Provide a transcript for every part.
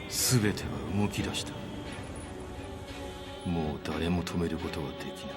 全ては動き出した。もう誰も止めることはできない。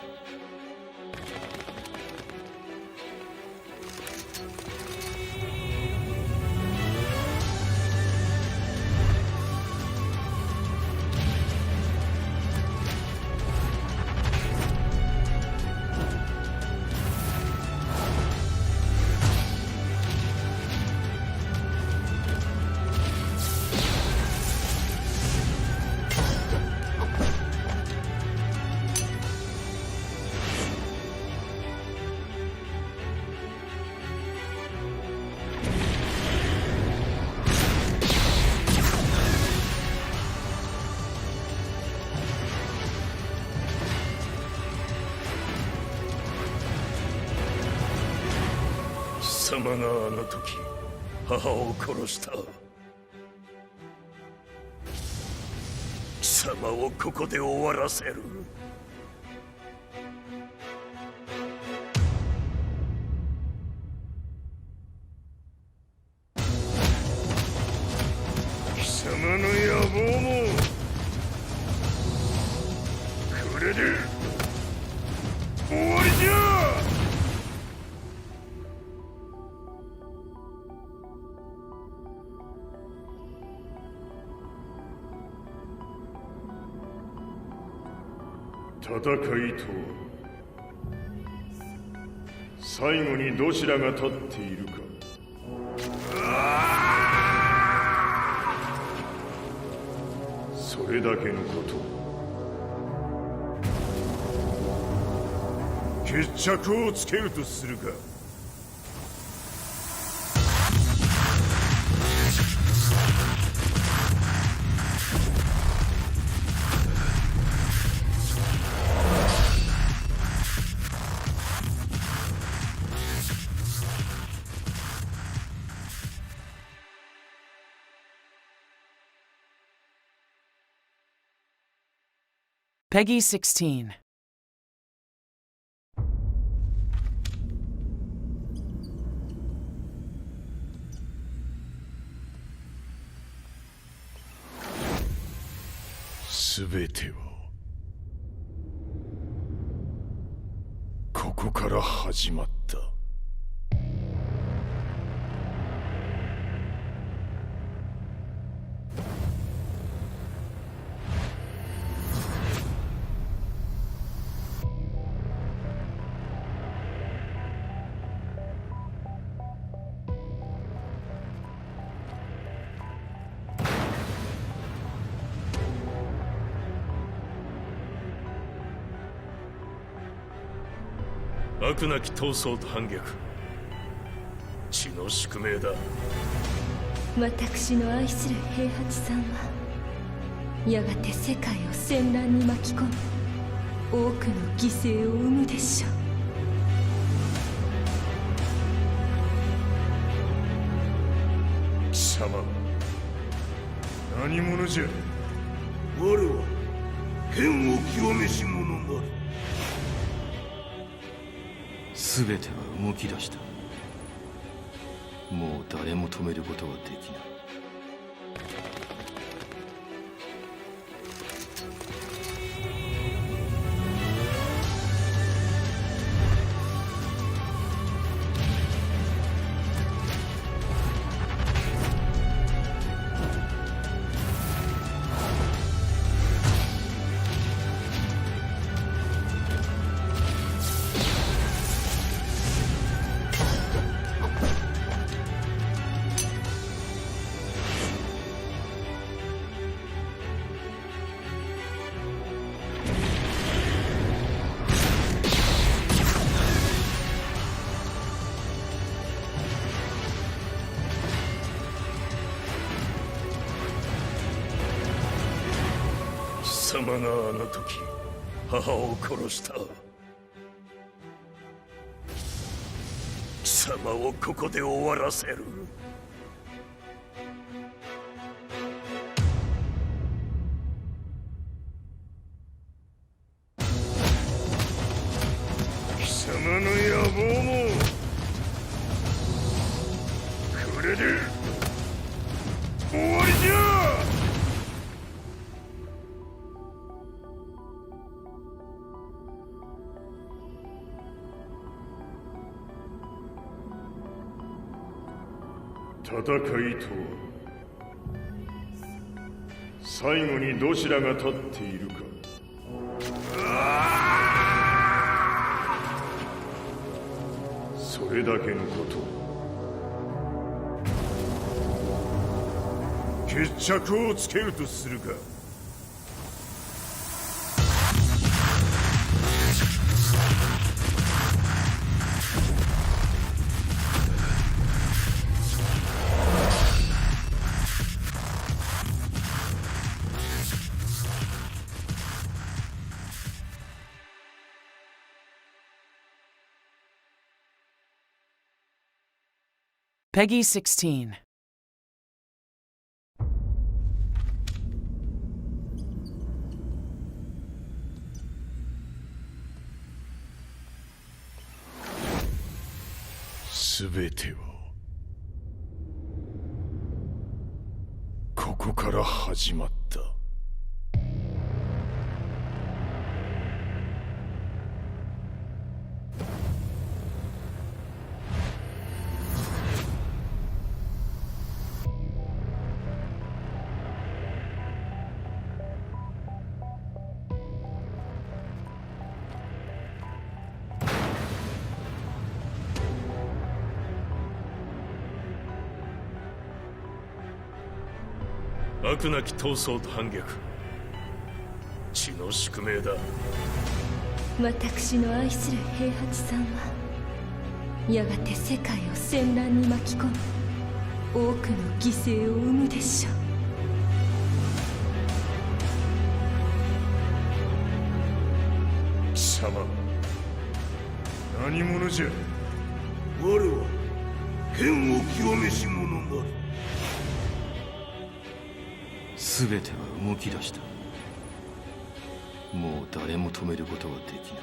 貴様があの時母を殺した。貴様をここで終わらせる。貴様の野望もこれで終わりじゃ。戦いとは最後にどちらが立っているか。それだけのこと。決着をつけるとするか。Peggy 16. Everythingはここから始まった。悪なき闘争と反逆、血の宿命だ。私の愛する平八さんはやがて世界を戦乱に巻き込み多くの犠牲を生むでしょう。貴様何者じゃ。我は剣を極めし者なる。全ては動き出した。もう誰も止めることはできない。貴様があの時母を殺した。貴様をここで終わらせる。貴様の野望もこれで終わりじゃ。戦いとは最後にどちらが立っているか。それだけのこと。決着をつけるとするか。Peggy 16. すべてはここから始まった。悪なき闘争と反逆、血の宿命だ。私の愛する平八さんはやがて世界を戦乱に巻き込み多くの犠牲を生むでしょう。貴様何者じゃ。我は剣を極めし者なり。全ては動き出した。もう誰も止めることはできない。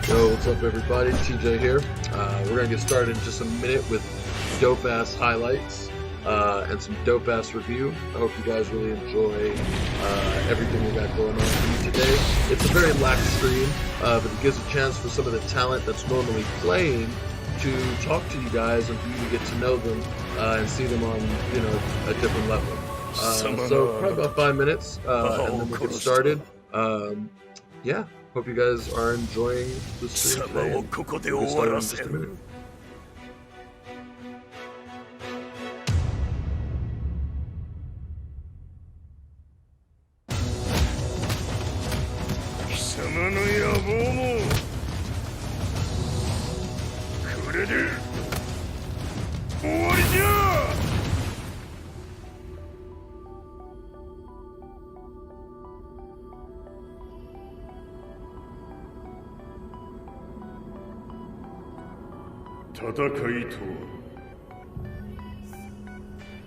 Yo, what's up everybody? TJ here. We're gonna get started in just a minute with dope-ass highlights and some dope-ass review. I hope you guys really enjoy everything we got going on for you today. It's a very lax stream, but it gives a chance for some of the talent that's normally playing to talk to you guys and for you to get to know them and see them on, you know, a different level. So probably about 5 minutes, and then we'll get started. Yeah. Hope you guys are enjoying the stream today. We'll get started in just a minute. 貴様の野望もこれで終わりじゃ。戦いとは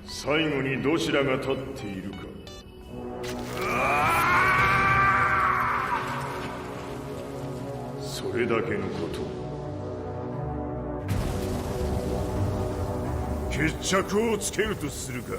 最後にどちらが立っているか。それだけのこと。決着をつけるとするか。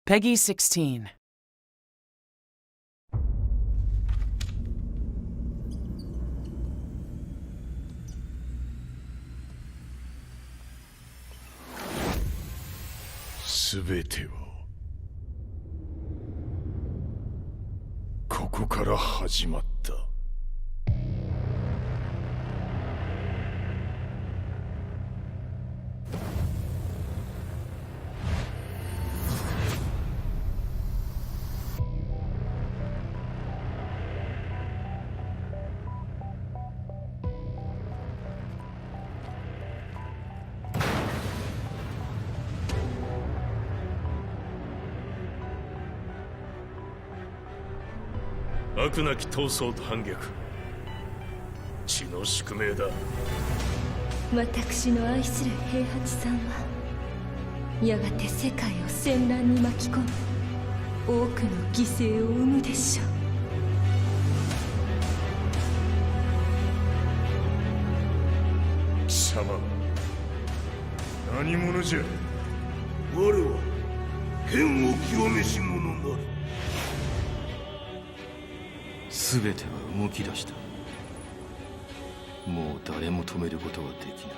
Peggy 16. すべてはここから始まった。悪なき闘争と反逆、血の宿命だ。私の愛する平八さんはやがて世界を戦乱に巻き込み多くの犠牲を生むでしょう。貴様何者じゃ。我は剣を極めし者なる。全ては動き出した。もう誰も止めることはできない。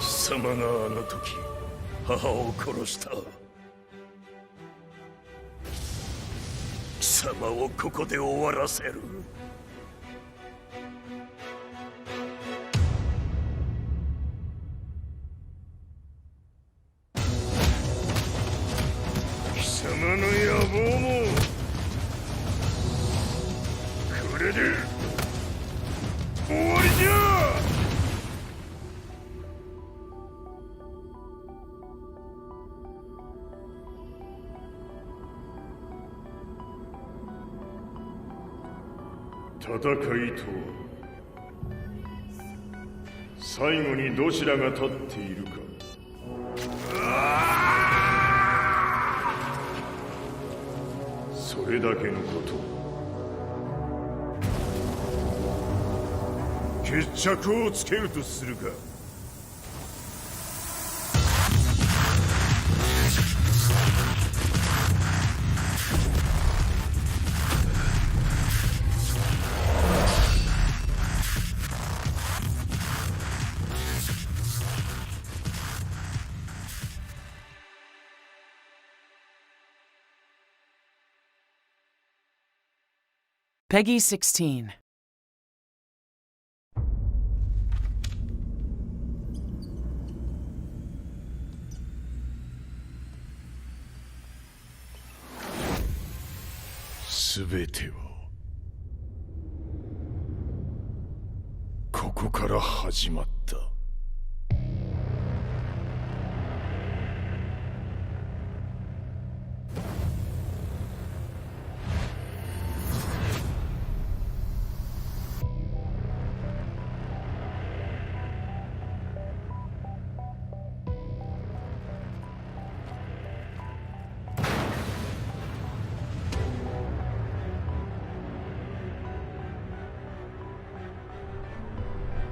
貴様があの時母を殺した。貴様をここで終わらせる。貴様の野望もこれで終わりじゃ。戦いとは最後にどちらが立っているか。それだけのこと。決着をつけるとするか。Peggy 16. すべてはここから始まった。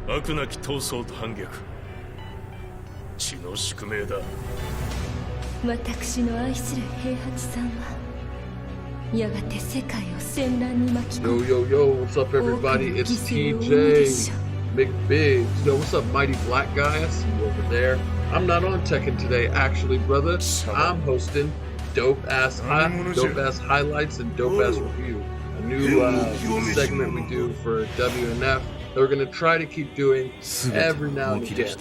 悪なき闘争と反逆、血の宿命だ。私の愛する平八さんはやがて世界を戦乱に巻き込み Yo, yo, yo, what's up, everybody? It's TJ, Big Big. Yo, what's up, Mighty Black Guy? I see you over there. I'm not on Tekken today, actually, brother. I'm hosting DopeAssHighlights and DopeAss Review, a new segment we do for WNF that we're going to try to keep doing every now and again.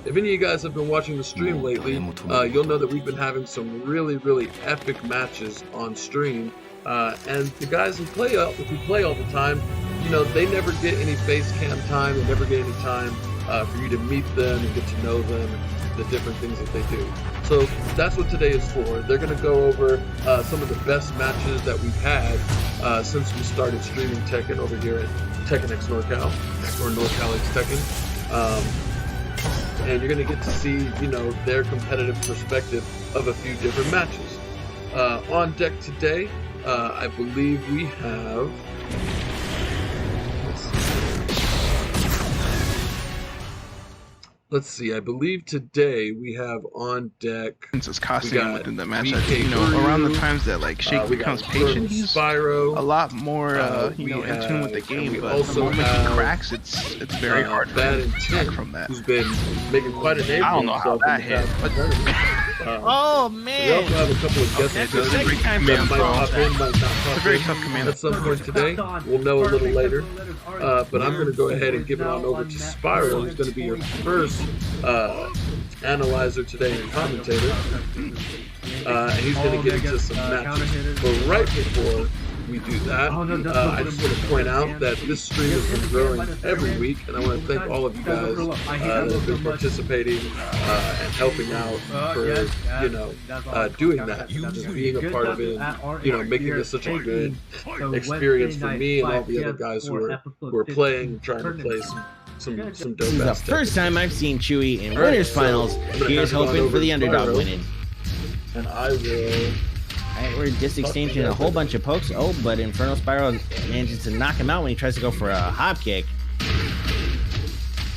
If any of you guys have been watching the stream lately, you'll know that we've been having some really epic matches on stream. And the guys who play all the time, you know, they never get any face cam time. They never get any time for you to meet them and get to know them and the different things that they do. So that's what today is for. They're going to go over some of the best matches that we've had since we started streaming Tekken over here at Tekken X Norcal, or Norcal X Tekken. And you're going to get to see, you know, their competitive perspective of a few different matches. On deck today, I believe we have... let's see. I believe today we have on deck. His costume within the match. BK You know, around the Guru, times that like Shake we becomes got patient, he's Spyro. a lot more you We know, in tune with the have- game. we But the also moment he have, cracks, it's very hard for Bad him to come back Intent, from that. who's been making quite a name I for don't know how himself in that the hit, past but tournament. Oh We man! also have a couple of guest That's the judges second that command might throw. pop in, might not It's a pop very in tough command. at some point today. We'll know a little later. But I'm going to go ahead and give it on over to Spyro, who's going to be your first analyzer today and commentator. And he's going to get into some matches. But right before we do that, I just want to point out that this stream has been growing every week, and I want to thank all of you guys that have been participating and helping out for, you know, doing that, just being a part of it, and, you know, making this such a good experience for me and all the other guys who are playing and trying to play some dope This is the ass first Tekken. time I've seen Chewy in All right, winners so finals. I'm gonna Here's hand it on hoping over for the to underdog Spyro. winning. And I will. Alright, we're just exchanging a whole bunch of pokes. Oh, but Inferno Spiral manages to knock him out when he tries to go for a hop kick.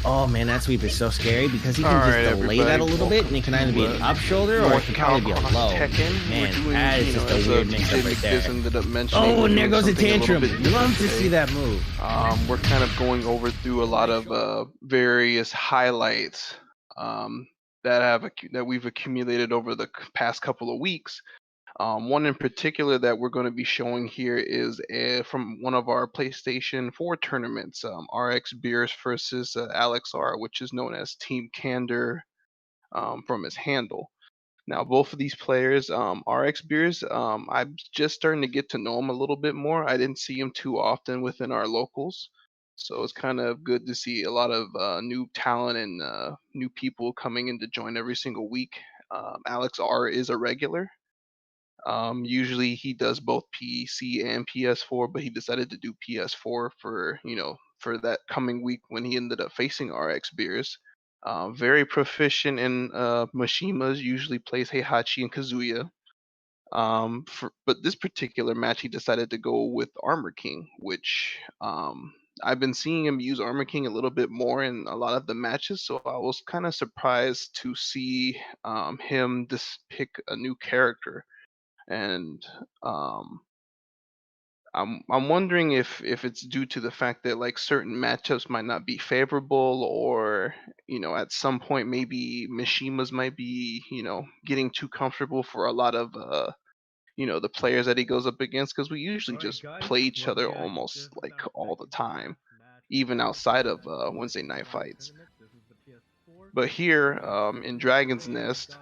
Oh man, that sweep is so scary because he can Alright, just delay that a little bit, and it can either be an up shoulder or it can probably be a low. Tekken. Man, We're doing, that is just a weird mix-up right there. ended up mentioning. Oh, and there goes a something little tantrum. bit different Love to today. see that move. We're kind of going over through a lot of various highlights that we've accumulated over the past couple of weeks. One in particular that we're going to be showing here is from one of our PlayStation 4 tournaments, RX Beers versus Alex R, which is known as Team Candor from his handle. Now, both of these players, RX Beers, I'm just starting to get to know him a little bit more. I didn't see him too often within our locals, so it's kind of good to see a lot of new talent and new people coming in to join every single week. Alex R is a regular. Usually he does both PC and PS4, but he decided to do PS4 for, you know, for that coming week when he ended up facing RX Beers. Very proficient in Mishimas, usually plays Heihachi and Kazuya. But this particular match, he decided to go with Armor King, which I've been seeing him use Armor King a little bit more in a lot of the matches, so I was kind of surprised to see him just pick a new character. And I'm wondering if it's due to the fact that like certain matchups might not be favorable, or you know, at some point maybe Mishimas might be, you know, getting too comfortable for a lot of you know, the players that he goes up against, because we usually just play each other almost like all the time, even outside of Wednesday night fights. But here in Dragon's Nest,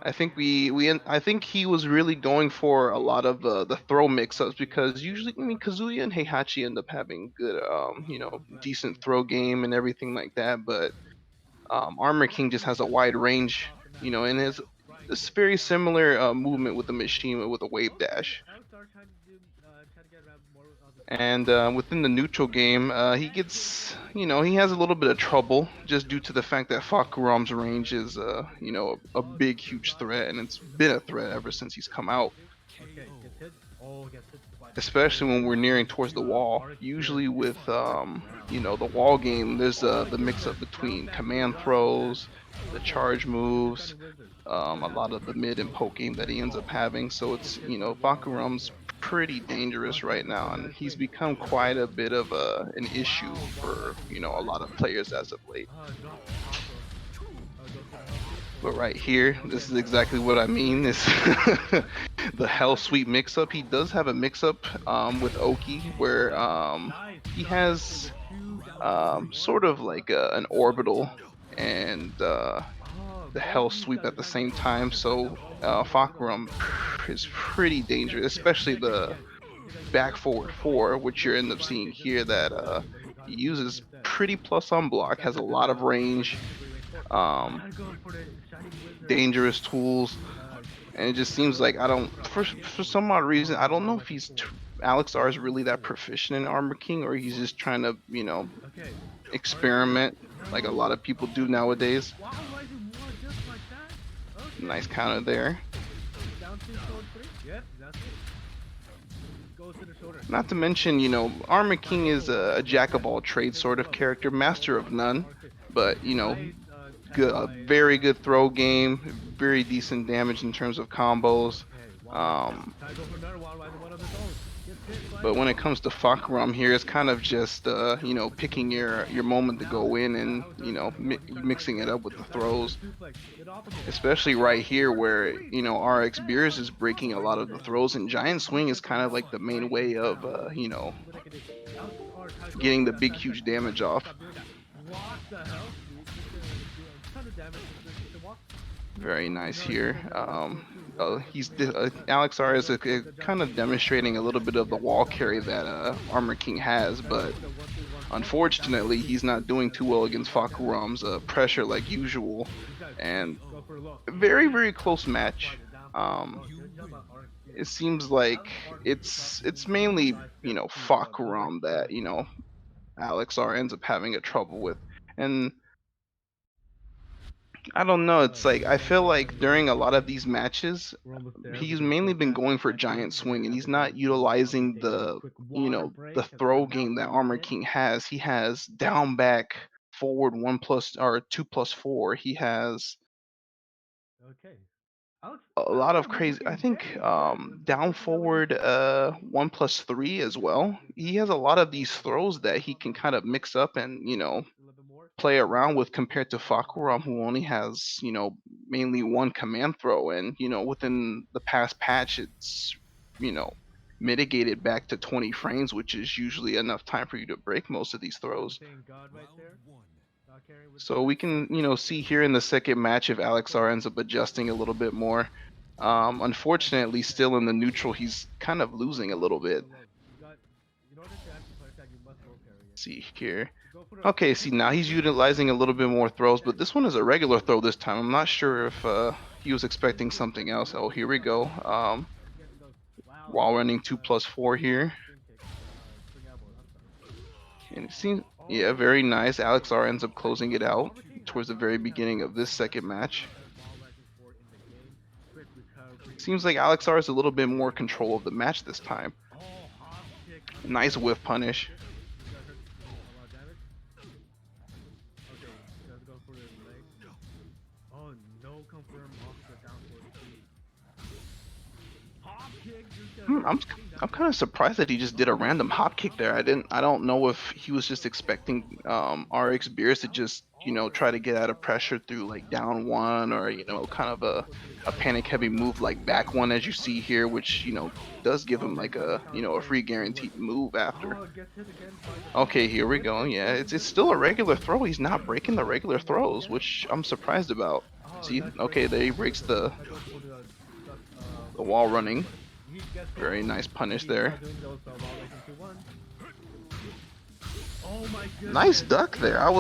I think I think he was really going for a lot of the throw mix-ups, because usually, I mean, Kazuya and Heihachi end up having good, you know, decent throw game and everything like that. But Armor King just has a wide range, you know, and his it's very similar movement with the Mishima with a wave dash. And within the neutral game, he gets, you know, he has a little bit of trouble just due to the fact that Fakurom's range is, you know, a big, huge threat, and it's been a threat ever since he's come out. Especially when we're nearing towards the wall. Usually with, you know, the wall game, there's the mix-up between command throws, the charge moves, a lot of the mid and poke game that he ends up having. So it's, you know, Bakurum's pretty dangerous right now, and he's become quite a bit of an issue for, you know, a lot of players as of late. But right here, this is exactly what I mean. This the Hell Sweep mix-up. He does have a mix-up with Oki where he has sort of like an orbital and the Hell Sweep at the same time. So Fakurum is pretty dangerous, especially the back forward 4, which you end up seeing here, that he uses pretty plus on block, has a lot of range, dangerous tools, and it just seems like for some odd reason, I don't know if Alex R is really that proficient in Armor King, or he's just trying to, you know, experiment like a lot of people do nowadays. Nice counter there. Not to mention, you know, Armor King is a jack of all trades sort of character, master of none. but good, a very good throw game, very decent damage in terms of combos. But when it comes to Fakuram here, it's kind of just picking your moment to go in and mixing it up with the throws, especially right here where RX Beers is breaking a lot of the throws, and Giant Swing is kind of like the main way of getting the big huge damage off. Very nice here. Alex R is kind of demonstrating a little bit of the wall carry that Armor King has, but unfortunately he's not doing too well against Fakuram's pressure like usual, and very, very close match. It seems like it's mainly Fakuram that Alex R ends up having a trouble with, and I don't know. It's like I feel like during a lot of these matches, he's mainly been going for Giant Swing, and he's not utilizing the throw game that Armor King has. He has down back forward 1+ or 2+4. He has a lot of crazy. I think down forward 1+3 as well. He has a lot of these throws that he can kind of mix up and play around with compared to Fakuram, who only has mainly one command throw, and within the past patch it's mitigated back to 20 frames, which is usually enough time for you to break most of these throws. So we can see here in the second match if Alex R ends up adjusting a little bit more. Unfortunately, still in the neutral, he's kind of losing a little bit. See here. Okay, see now he's utilizing a little bit more throws, but this one is a regular throw this time. I'm not sure if he was expecting something else. Oh, here we go. While running 2+4 here. And it seems, yeah, very nice. Alex R ends up closing it out towards the very beginning of this second match. Seems like Alex R has a little bit more control of the match this time. Nice whiff punish. I'm kind of surprised that he just did a random hop kick there. I don't know if he was just expecting RX Beers to just try to get out of pressure through like down one, or kind of a panic heavy move like back one, as you see here, which does give him like a a free guaranteed move after. Okay, here we go. Yeah, it's still a regular throw. He's not breaking the regular throws, which I'm surprised about. See, okay, there he breaks the wall running. Very nice punish there. Nice duck there. I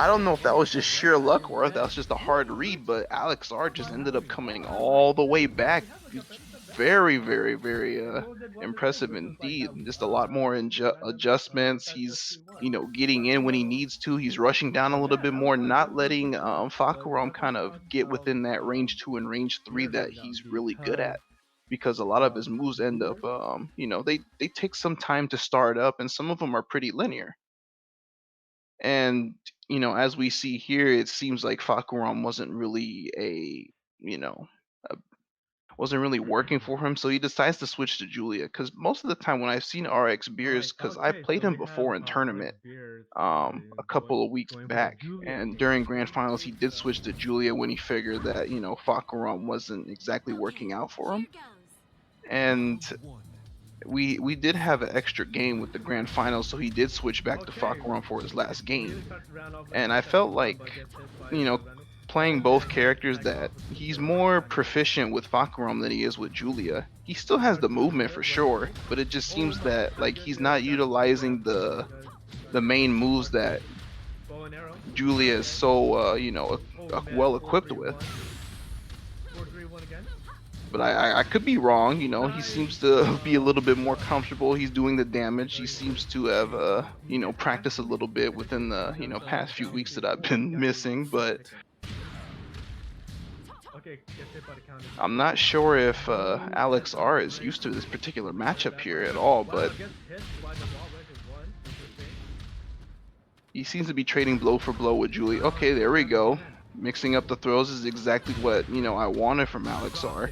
don't know if that was just sheer luck or if that was just a hard read, but Alex R just ended up coming all the way back. Very, very, very impressive indeed. Just a lot more adjustments. He's getting in when he needs to. He's rushing down a little bit more, not letting Fakuram kind of get within that range 2 and range 3 that he's really good at, because a lot of his moves end up they take some time to start up, and some of them are pretty linear. And as we see here, it seems like Fakuram wasn't really wasn't really working for him, so he decides to switch to Julia. Because most of the time when I've seen RX Beers, because I've played him before in tournament a couple of weeks back, and during grand finals he did switch to Julia when he figured that Fakuram wasn't exactly working out for him. And we did have an extra game with the grand finals, so he did switch back to Fakuram for his last game. And I felt like playing both characters that he's more proficient with Fakuram than he is with Julia. He still has the movement for sure, but it just seems that like he's not utilizing the main moves that Julia is so well equipped with. But I could be wrong. He seems to be a little bit more comfortable. He's doing the damage. He seems to have practiced a little bit within the past few weeks that I've been missing, but I'm not sure if Alex R is used to this particular matchup here at all. But He seems to be trading blow for blow with Julia. Okay, there we go. Mixing up the throws is exactly what, you know, I wanted from Alexar.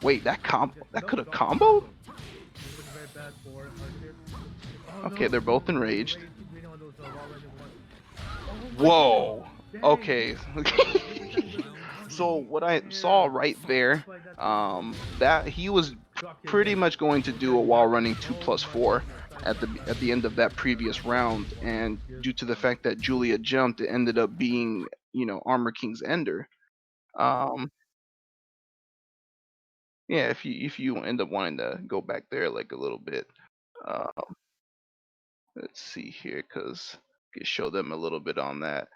Wait, that could have comboed? Okay, they're both enraged. Whoa. Okay. So what I saw right there, that he was pretty much going to do a while running 2+4 at the end of that previous round, and due to the fact that Julia jumped, it ended up being, you know, Armor King's Ender. Um, yeah, if you end up wanting to go back there like a little bit, uh, let's see here, cause I can show them a little bit on that.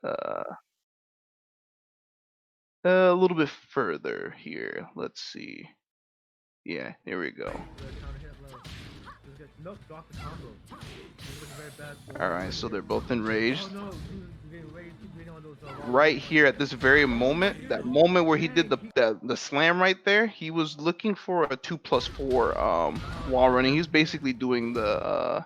Uh, a little bit further here. Let's see. Yeah, here we go. Alright, so they're both enraged. Right here at this very moment, that moment where he did the slam right there, he was looking for a 2+4 wall running. He was basically doing the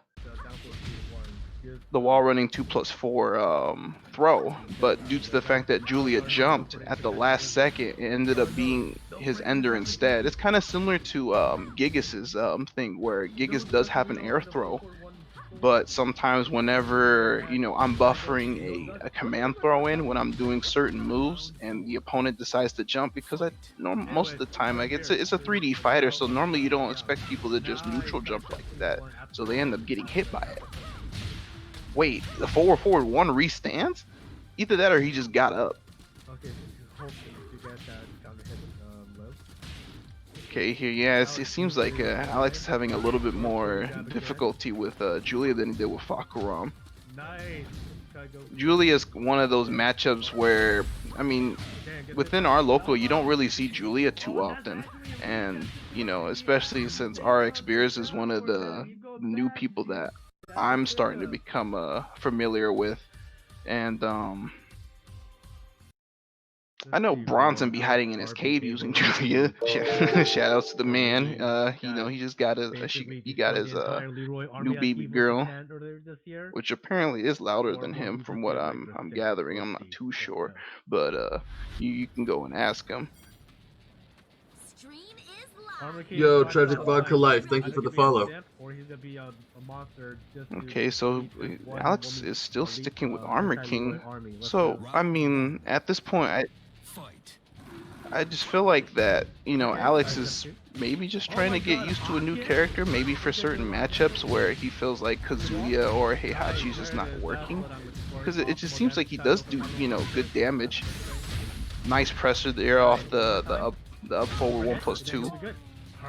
wall running 2+4 throw, but due to the fact that Julia jumped at the last second, it ended up being his ender instead. It's kind of similar to Gigas's thing, where Gigas does have an air throw, but sometimes whenever, you know, I'm buffering a command throw in when I'm doing certain moves and the opponent decides to jump, because most of the time, like, it's a 3D fighter, so normally you don't expect people to just neutral jump like that, so they end up getting hit by it. Wait, the forward one restands? Either that or he just got up. Okay, here, yeah, it seems like Alex is having a little bit more difficulty with Julia than he did with Fakuram. Julia is one of those matchups where, I mean, within our local, you don't really see Julia too often. And, you know, especially since RX Beers is one of the new people that I'm starting to become familiar with. And I know Bronson be hiding in his cave using Julia. Shout outs to the man. You know, he just got he got his new baby girl, which apparently is louder than him from what I'm gathering. I'm not too sure, but you can go and ask him. Yo, Tragic Vodka Life, thank you for the follow. Okay, so Alex is still sticking with Armor King. So I mean, at this point, I just feel like that, you know, Alex is maybe just trying to get used to a new character, maybe for certain matchups where he feels like Kazuya or Heihachi is just not working. Because it just seems like he does do, you know, good damage. Nice presser there off the up forward 1+2.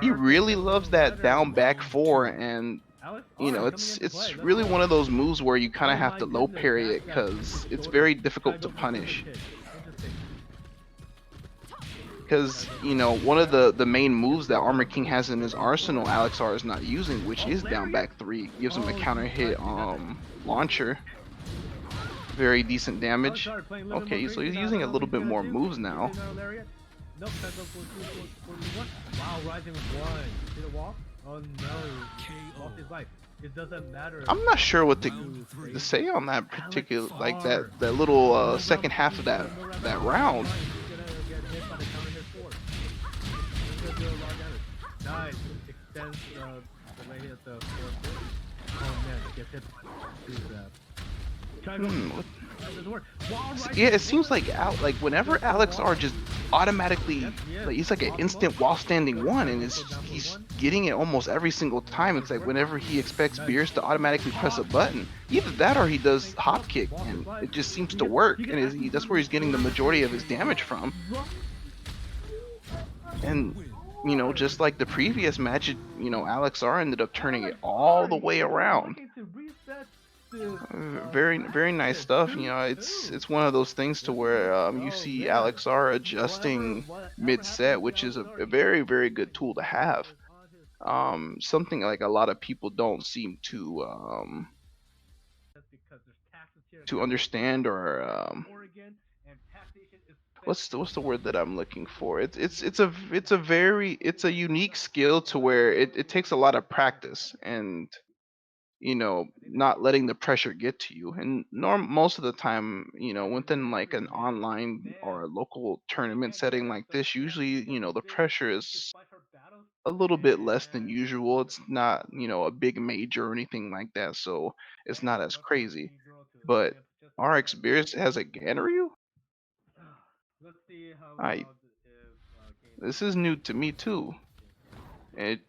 He really loves that down back 4, and you know, it's really one of those moves where you kind of have to low parry it because it's very difficult to punish. Because, you know, one of the main moves that Armor King has in his arsenal, Alexar is not using, which is down back 3. Gives him a counter hit launcher. Very decent damage. Okay, so he's using a little bit more moves now. I'm not sure what to say on that particular, like that little second half of that round. Yeah, it seems like whenever Alexar just automatically, like, he's like an instant while standing one, and he's getting it almost every single time. It's like whenever he expects Beers to automatically press a button, either that or he does hop kick, and it just seems to work, and that's where he's getting the majority of his damage from. And you know, just like the previous match, you know, Alexar ended up turning it all the way around. Very nice stuff. You know, it's one of those things to where you see Alexar adjusting mid-set, which is a very good tool to have. Something like a lot of people don't seem to understand or what's the word that I'm looking for? It's a unique skill to where it takes a lot of practice and not letting the pressure get to you. And most of the time, within like an online or a local tournament setting like this, usually, the pressure is a little bit less than usual. It's not, a big major or anything like that, so it's not as crazy. But RX Beers has a Ganryu? I This is new to me too. It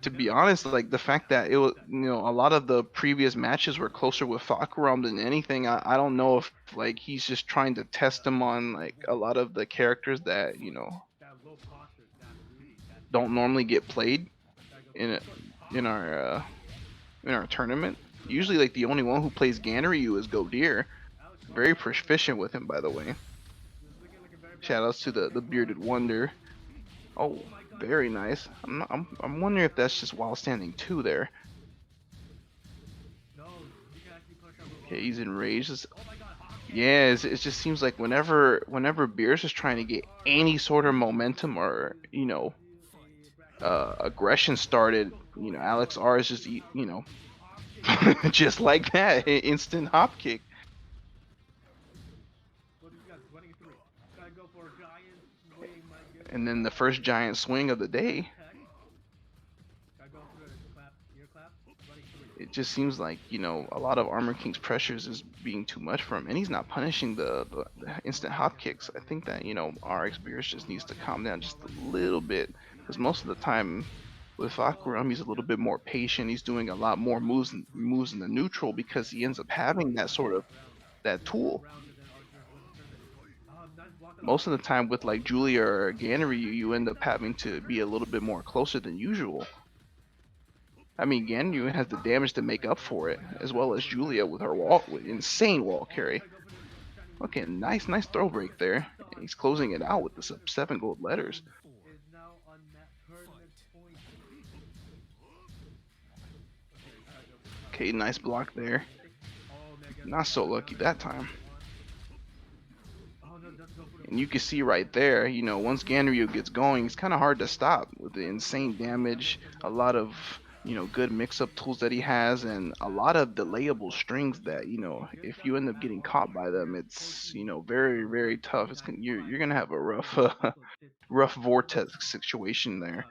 To be honest, like the fact that it was, a lot of the previous matches were closer with Fakuram than anything. I don't know if like he's just trying to test him on like a lot of the characters that don't normally get played in a, in our tournament. Usually, like the only one who plays Ganryu is Godir. Very proficient with him, by the way. Shoutouts to the bearded wonder. Oh, very nice. I'm wondering if that's just while standing 2 there. Okay, he's enraged. Yeah, it just seems like whenever Beers is trying to get any sort of momentum or aggression started, Alex R is just just like that, instant hop kick. And then the first giant swing of the day. It just seems like, a lot of Armor King's pressures is being too much for him, and he's not punishing the instant hop kicks. I think that, RX Beers just needs to calm down just a little bit, because most of the time with Fakuram, he's a little bit more patient. He's doing a lot more moves in the neutral because he ends up having that tool. Most of the time with like Julia or Ganryu, you end up having to be a little bit more closer than usual. I mean, Ganryu has the damage to make up for it, as well as Julia with her insane wall carry. Okay, nice throw break there. And he's closing it out with the 7 gold letters. Okay, nice block there. Not so lucky that time. And you can see right there, once Ganryu gets going, it's kind of hard to stop with the insane damage, a lot of, good mix-up tools that he has, and a lot of delayable strings that, if you end up getting caught by them, it's, very, very tough. You're going to have a rough vortex situation there.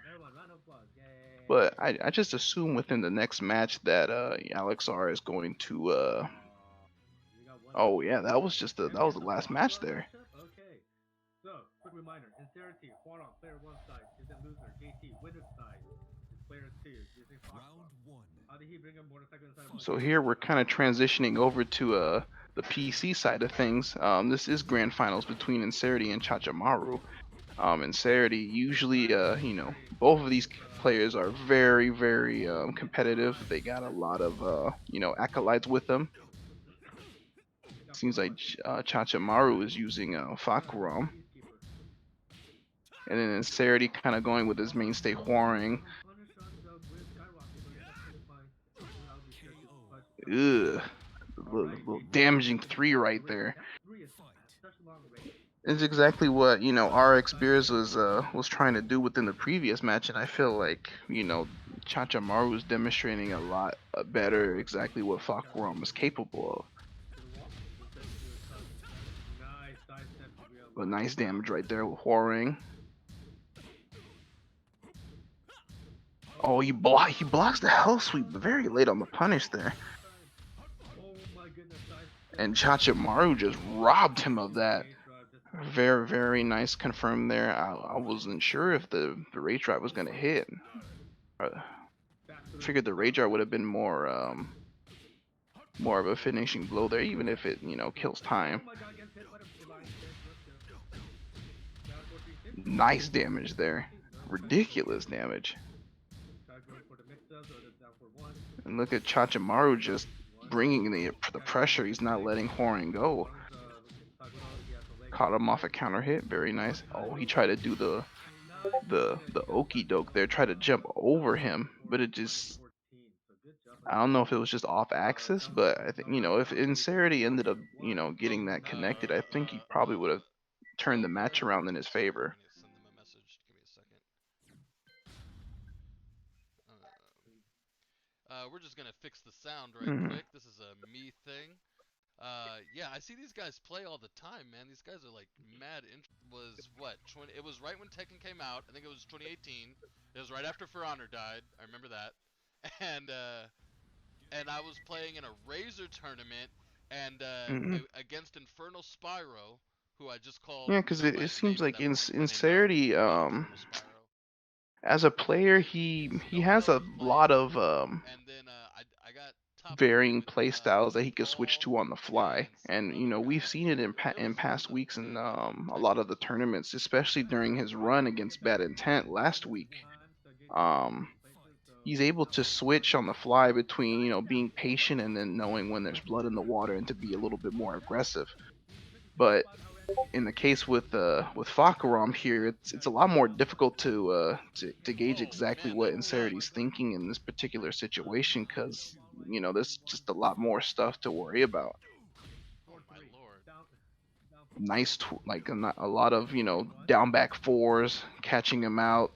But I just assume within the next match that Alex R is going to oh yeah, that was the last match there. So, quick reminder, Sincerity, Huarong, player 1 side, instant loser, JT, winner side, player 2, using Round 1. How did he bring a motorcycle inside? So here we're kind of transitioning over to the PC side of things. This is grand finals between Incerity and Chachamaru. Incerity usually, both of these players are very, very competitive. They got a lot of, acolytes with them. Seems like Chachamaru is using Fakuram. And then Incerity kind of going with his mainstay Huarong. Ugh. Little damaging 3 right there. It's exactly what, RX Beers was trying to do within the previous match, and I feel like, Chachamaru is demonstrating a lot better exactly what Fakuram is capable of. But nice damage right there with Huarong. Oh, he blocks the hell sweep very late on the punish there. And Chachamaru just robbed him of that. Very, very nice confirm there. I wasn't sure if the rage drive was going to hit. Figured the rage drive would have been more of a finishing blow there, even if it, kills time. Nice damage there. Ridiculous damage. And look at Chachamaru just bringing the pressure. He's not letting Huarong go. Caught him off a counter hit. Very nice. Oh, he tried to do the okie doke there. Tried to jump over him, but it just I don't know if it was just off axis, but I think, if Incerity ended up, getting that connected, I think he probably would have turned the match around in his favor. Send them a message. Give me a second. We're just gonna fix the sound right Mhm. quick. This is a me thing. Yeah, I see these guys play all the time, man. These guys are like mad. Was what? It was right when Tekken came out. I think it was 2018. It was right after For Honor died. I remember that. And I was playing in a Razor tournament and Mhm. against Infernal Spyro, who I just called, Yeah, because by it his seems name in like that one when they know Incerity, about Infernal Spyro. as a player, he has a lot of And then I got top 3 varying with play styles that he can switch Brawl, to on the fly, Guidance, and we've Overdrive. seen it in There was past some weeks in good people in a lot Tekken of the too. tournaments, especially during his run against Bad Intent last week. Um, he's able to switch on the fly between being patient and then knowing when there's blood in the water and to be a little bit more aggressive. But in the case with Fakaram here, it's a lot more difficult to gauge Oh exactly man, what that guy. Inserity's thinking in this particular situation because there's just a lot more stuff to worry about. Oh my lord. Nice, a lot of down back fours, catching him out,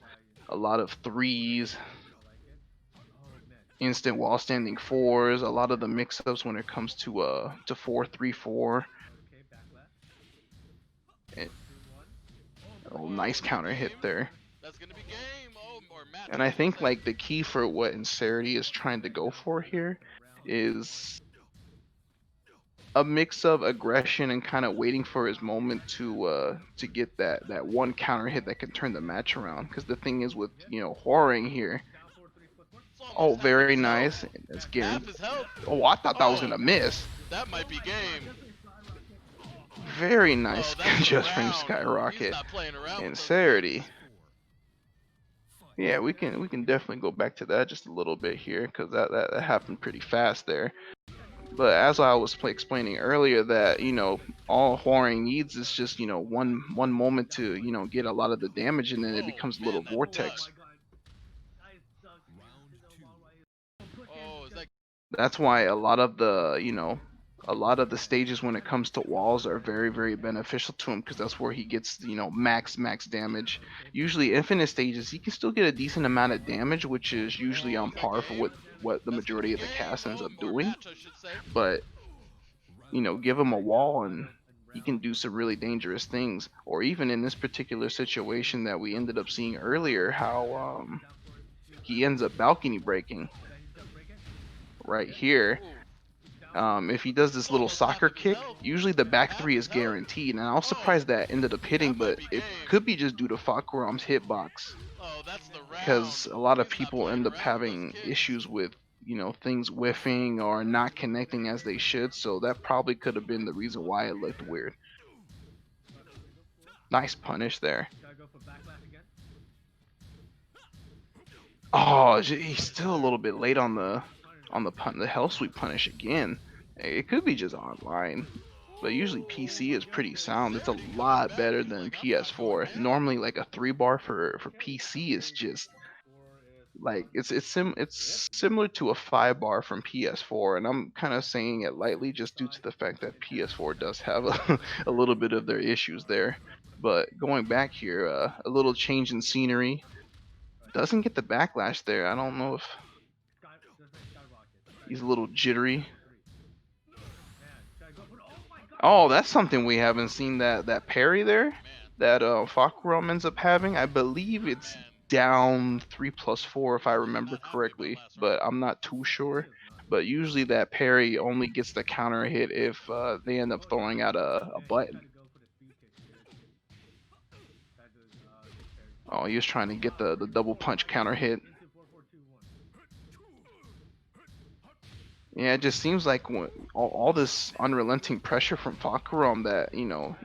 a lot of threes, instant wall standing fours, a lot of the mix ups when it comes to 4-3-4. Oh, Oh, nice is that counter hit game? there. That's gonna be game. Oh, or match, And I I should think say. like the key for what Incerity is trying to go for here is a mix of aggression and kind of waiting for his moment to get that one counter hit that can turn the match around. Because the thing is with Whoring here, It's almost oh half of very his health. nice. That's Garen. Half his health. Oh, I thought that was Oh, gonna miss. that might be game. Very Oh, nice that's the just frame round. He's skyrocket. not playing around with those Incerity. hits. Yeah, we can definitely go back to that just a little bit here because that happened pretty fast there. But as I was explaining earlier, that all Whoring needs is just one moment to get a lot of the damage, and then it Oh becomes a man, little that duck. vortex. Oh, is that? That's why a lot of the stages when it comes to walls are very very beneficial to him because that's where he gets max damage. Usually infinite stages he can still get a decent amount of damage, which is usually Oh, on is that par for game? what the That's gonna be majority of the game. cast ends Oh, up or doing. match, I should say. But give him a wall and he can do some really dangerous things. Or even in this particular situation that we ended up seeing earlier, how he ends up balcony breaking right here. Ooh. If he does this little Almost half soccer of his kick, health. usually the back Half three his is health. guaranteed. And I was Oh, surprised that ended up hitting, that might but be it game. could be just due to Fakaram's hitbox. Oh, that's the round. Because a lot of He's not people playing end up around with those having kicks. issues with things whiffing or not connecting as they should, so that probably could have been the reason why it looked weird. Nice punish there. Oh, he's still a little bit late on the hell sweep punish again. It could be just online, but usually PC is pretty sound. It's a Incerity coming lot back. better He's than like, I'm not going PS4. down. Normally, like a 3 bar for PC is just like it's similar to a 5 bar from PS4, and I'm kind of saying it lightly just due to the fact that PS4 does have a little bit of their issues there. But going back here, a little change in scenery doesn't get the backlash there. I don't know if he's a little jittery. Oh, that's something we haven't seen, that parry there Man, that Fakaram ends up having. I believe it's man. down 3+4 if I He's remember not happy about correctly, last but round. I'm not too sure. But usually that parry only gets the counter hit if they end up throwing out a button. Oh, he was trying to get the double punch counter hit. Yeah, it just seems like all this unrelenting pressure from Fakaram that,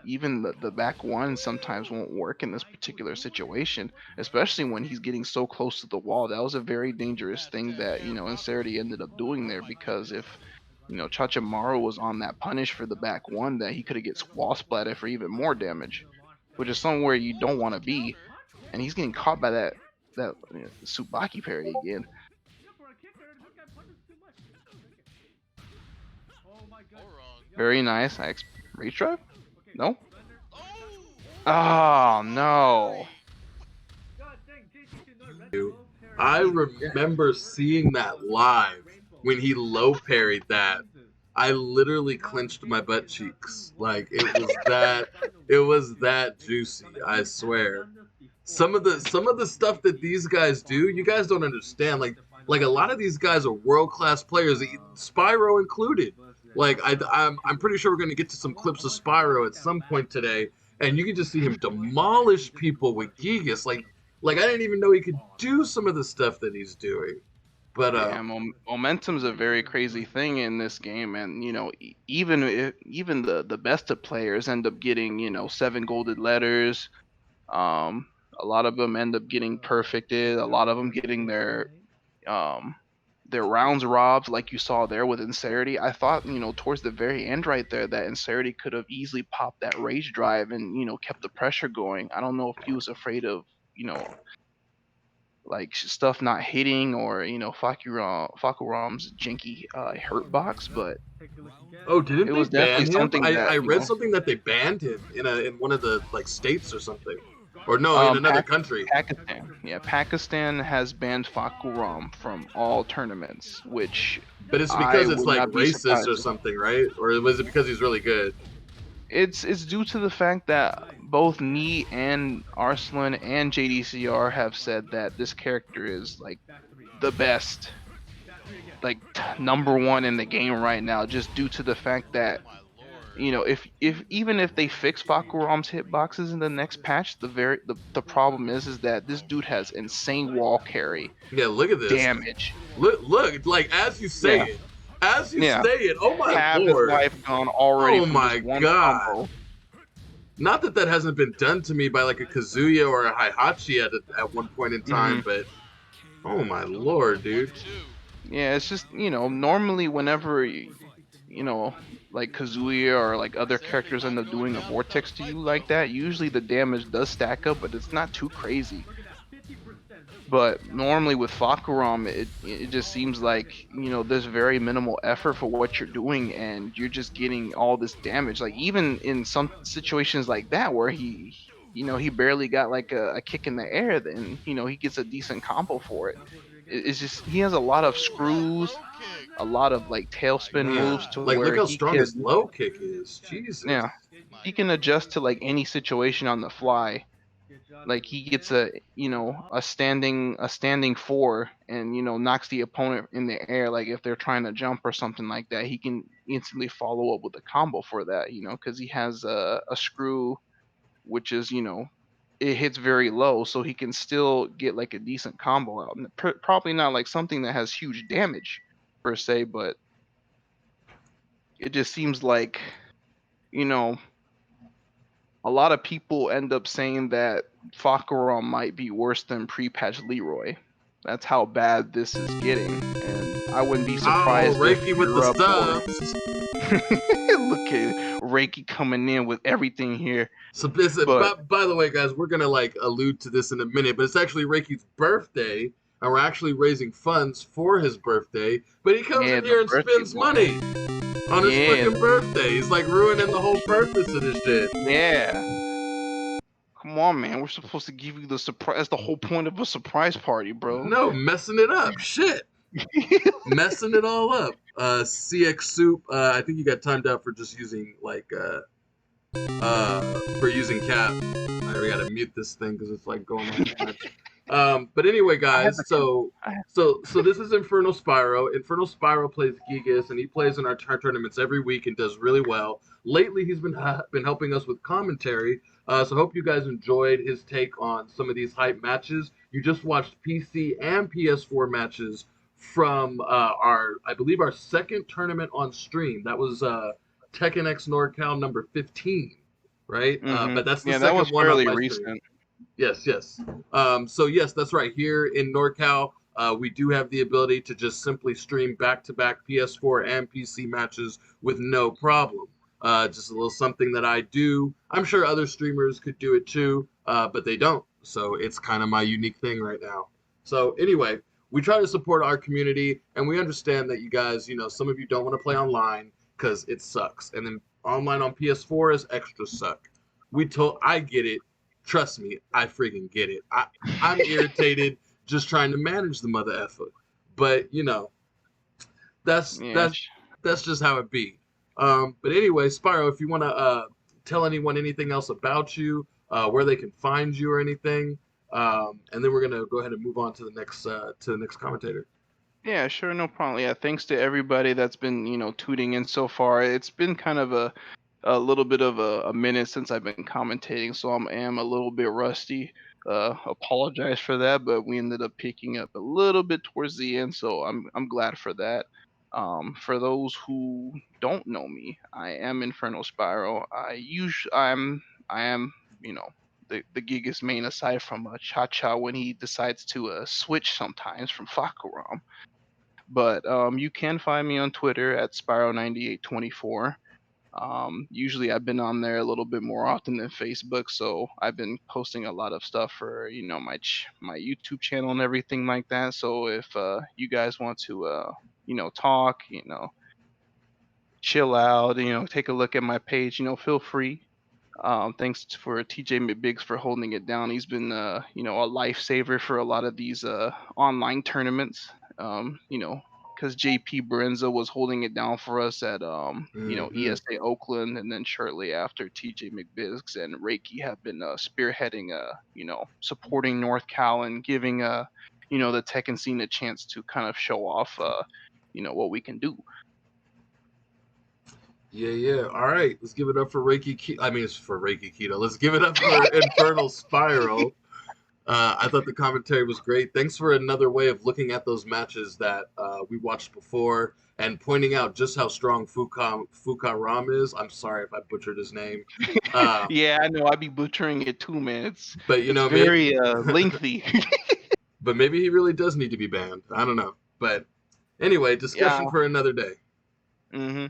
even the back one sometimes won't work in this particular situation, especially when he's getting so close to the wall. That was a very dangerous Match thing 10 that, here. Incerity ended up doing Oh there my because goodness. if, Chachamaru was on that punish for the back one, that he could have get wall splatted for even more damage, which is somewhere you Oh, don't with want the to be. counter. And he's getting caught by that Tsubaki parry again. kicker. This guy punches too much. Oh my god. All wrong. Very nice. Race drive? Okay, No? surrender. Oh, no. God dang, JT should know red Dude, low parry. I remember seeing that live when he low parried that. I literally clenched my butt cheeks. Like it was that juicy, I swear. Some of the stuff that these guys do, you guys don't understand. Like a lot of these guys are world-class players, Spyro included. Like I'm pretty sure we're going to get to some clips of Spyro at some point today, and you can just see him demolish people with Gigas. Like I didn't even know he could do some of the stuff that he's doing. But Yeah, momentum's a very crazy thing in this game, and even the best of players end up getting 7 golded letters. A lot of them end up getting perfected. A lot of them getting their rounds robbed, like you saw there with Incerity. I thought towards the very end right there that Incerity could have easily popped that rage drive and kept the pressure going. I don't know if he was afraid of like stuff not hitting or Fakuram's janky hurt box, but didn't it they was ban definitely him? something that I read something that they banned him in one of the like states or something, or no, in another country. Pakistan. Yeah, Pakistan has banned Fakuram from all tournaments, which But it's because it's would like not be racist or surprised. something, right? Or was it because he's really good? It's due to the fact that both me and Arslan and JDCR have said that this character is like the best, like #1 in the game right now, just due to the fact that if even if they fix Fakuram's hitboxes in the next patch, the problem is that this dude has insane wall carry. Yeah, look at this damage. Look, like as you say it, say it. Oh my Half lord! his life gone already. Oh from my just one god! combo. Not that hasn't been done to me by like a Kazuya or a Heihachi at one point in time, but oh my lord, dude! Yeah, it's just normally whenever like Kazuya or like other characters end up doing a vortex to you like that, usually the damage does stack up, but it's not too crazy. But normally with Fakuram, it just seems like there's very minimal effort for what you're doing, and you're just getting all this damage. Like even in some situations like that where he barely got like a kick in the air, then he gets a decent combo for it. It's just he has a lot of screws, a lot of like tailspin moves to like where look how he strong can, his low kick is. Jesus. yeah, he can adjust to like any situation on the fly. Like he gets a standing 4 and knocks the opponent in the air. Like if they're trying to jump or something like that, he can instantly follow up with a combo for that. Because he has a screw, which is it hits very low, so he can still get like a decent combo out. Probably not like something that has huge damage per se, but it just seems like a lot of people end up saying that Fakuram might be worse than pre-patch Leroy. That's how bad this is getting, and I wouldn't be surprised. Reiki with the subs. Look at Reiki coming in with everything here. So by the way, guys, we're gonna like allude to this in a minute, but it's actually Reiki's birthday, and we're actually raising funds for his birthday. But he comes in here and spends money on his fucking birthday. He's like ruining the whole purpose of this shit. Yeah. Come on, man. We're supposed to give you the surprise. That's the whole point of a surprise party, bro. No, messing it up. Shit. Messing it all up. CX Soup, I think you got timed out for just using like for using cap. We gotta mute this thing because it's like going on too much. But anyway, guys, so this is Infernal Spyro. Infernal Spyro plays Gigas, and he plays in our tournaments every week and does really well. Lately, he's been helping us with commentary. So hope you guys enjoyed his take on some of these hype matches. You just watched PC and PS4 matches from I believe our second tournament on stream. That was Tekken X Norcal number 15, right? But that's the second that was one fairly on my recent. stream. Yes. So yes, that's right. Here in NorCal, we do have the ability to just simply stream back-to-back PS4 and PC matches with no problem. Just a little something that I do. I'm sure other streamers could do it too, but they don't. So it's kind of my unique thing right now. So anyway, we try to support our community, and we understand that you guys, some of you don't want to play online because it sucks, and then online on PS4 is extra suck. I get it. Trust me, I freaking get it. I'm irritated just trying to manage the mother effer, but that's just how it be. But anyway, Spyro, if you want to tell anyone anything else about you, where they can find you or anything, and then we're gonna go ahead and move on to the next commentator. Yeah, sure, no problem. Yeah, thanks to everybody that's been, tuning in so far. It's been kind of a little bit of a minute since I've been commentating, so I am a little bit rusty. Apologize for that, but we ended up picking up a little bit towards the end, so I'm glad for that. For those who don't know me, I am Inferno Spyro. I am, the Gigas main, aside from Cha-Cha when he decides to switch sometimes from Fakaram. But you can find me on Twitter at Spyro9824. Usually I've been on there a little bit more often than Facebook, so I've been posting a lot of stuff for my YouTube channel and everything like that. So if you guys want to talk, chill out, take a look at my page, feel free. Thanks for TJ McBiggs for holding it down. He's been a lifesaver for a lot of these online tournaments. Because JP Berenza was holding it down for us at ESA Oakland, and then shortly after, TJ McBiggs and Reiki have been spearheading supporting Norcal and giving the Tekken scene a chance to kind of show off what we can do. Yeah. All right, let's give it up for Reiki Keto. I mean, it's for Reiki Keto. Let's give it up for Infernal Spyro. I thought the commentary was great. Thanks for another way of looking at those matches that we watched before and pointing out just how strong Fukaram is. I'm sorry if I butchered his name. Yeah, I know. I'd be butchering it too, man. It's maybe, very lengthy. But maybe he really does need to be banned. I don't know. But anyway, discussion for another day. Mm-hmm.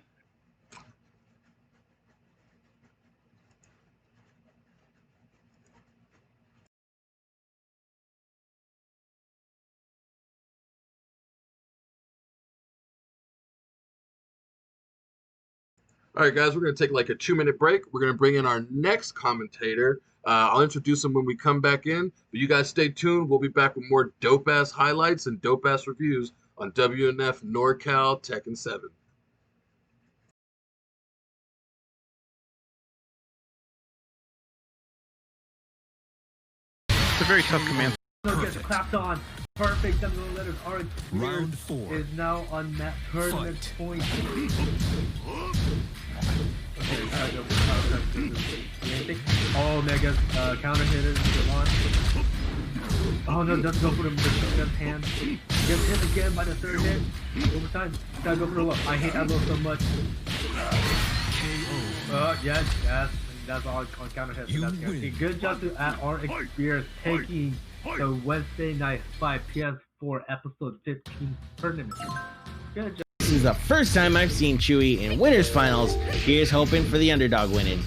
All right, guys, we're going to take like a 2-minute break. We're going to bring in our next commentator. I'll introduce him when we come back in. But you guys stay tuned. We'll be back with more dope-ass highlights and dope-ass reviews on WNF Norcal Tekken 7. It's a very tough command. Gets clapped on. Perfect. Double letters. Round 4. Is now on that tournament point. Oh, Megas counter hitters. Oh no, doesn't go for the shotgun hand. Gets hit again by the third hit. Overtime. Gotta go for the low. I hate that low so much. Yes. That's all on counter hits. That's guaranteed. Good job to RX Beers taking the Wednesday night 5 PS4 episode 15 tournament. Good job. This is the first time I've seen Chewy in winners finals. Here's hoping for the underdog winning.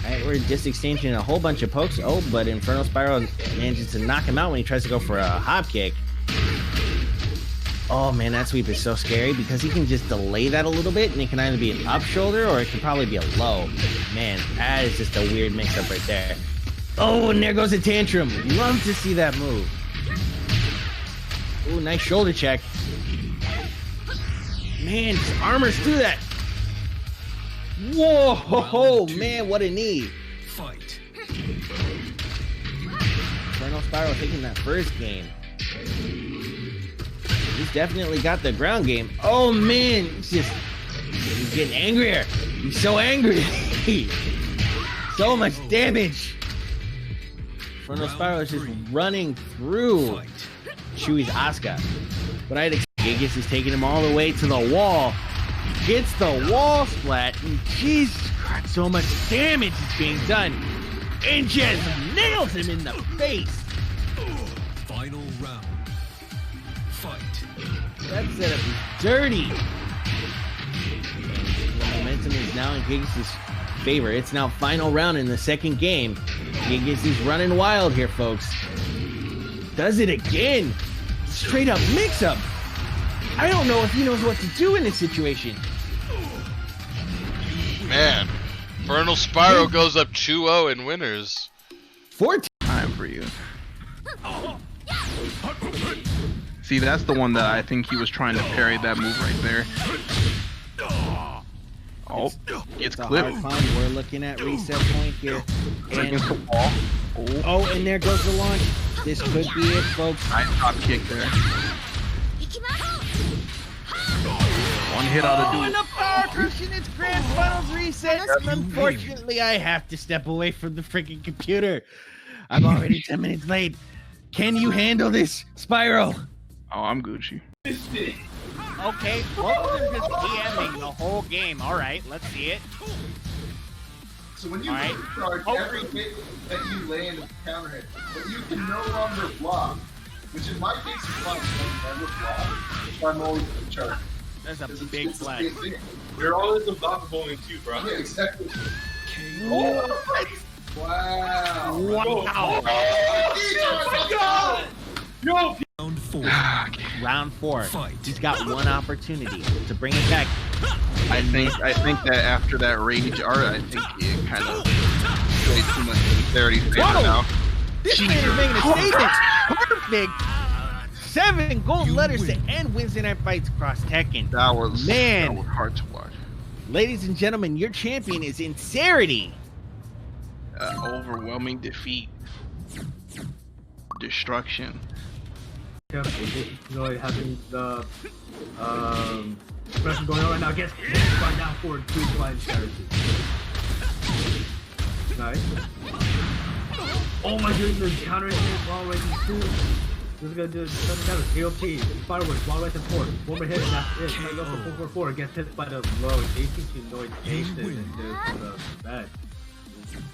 Alright, we're just exchanging a whole bunch of pokes. Oh, but Inferno Spyro manages to knock him out when he tries to go for a hop kick. Oh man, that sweep is so scary because he can just delay that a little bit and it can either be an up shoulder or it can probably be a low. Man, that is just a weird mix-up right there. Oh, and there goes a tantrum. Love to see that move. Oh, nice shoulder check. Man, his armor's through that. Whoa, man, what a knee. Fight. Inferno Spyro taking that first game. He's definitely got the ground game. Oh man, he's getting angrier. He's so angry. So much damage. Inferno Spyro is just running through Chewy's Asuka. But I'd expect Gigas is taking him all the way to the wall. Gets the wall splat, and Jesus Christ, so much damage is being done. And just nails him in the face. Final round. Fight. That setup is dirty. The momentum is now in Gigas' favor. It's now final round in the second game. Gigas is running wild here, folks. does it again. Straight up mix up. I don't know if he knows what to do in this situation. Man, Infernal Spiral goes up 2-0 in winners. 14 Time for you. See, that's the one that I think he was trying to parry that move right there. Oh, it's clipped. We're looking at reset point here. And, Against the wall. oh, and there goes the launch. This could be it, folks. Nice top kick there. One hit out of And do the power crush in its grand finals reset. Unfortunately, I have to step away from the freaking computer. I'm already 10 minutes late. Can you handle this, Spiral? Oh, I'm Gucci. Okay, both of them just PMing the whole game. All right, let's see it. So when you All right. charge, every hit that you land is a counter hit, but you can no longer block, which in my case is fine. I never block, so I'm always in charge. That's a It's big the flag. same thing. You're always unblockable in 2, bro. Yeah, exactly. Oh, Wow. Wow. Yo, Round 4. He's got one opportunity to bring it back. I think that after that rage art, I think it kind of played too much sincerity favor now. This man is making a statement. Perfect. 7 gold letters to end Wednesday Night Fights across Tekken. That was Man. hard to watch. Ladies and gentlemen, your champion is Sincerity. Overwhelming defeat. Destruction. You know, having the pressure going on right now. Gets hit by down forward 2 blind characters. Nice. Oh my goodness, counter hit wall right in 2. This is gonna do something down with AOP. Fireworks, wall right and 4. One more hit and that's it. Might go for 4. Gets hit by the low. 18 to Noise Jason and goes to the back.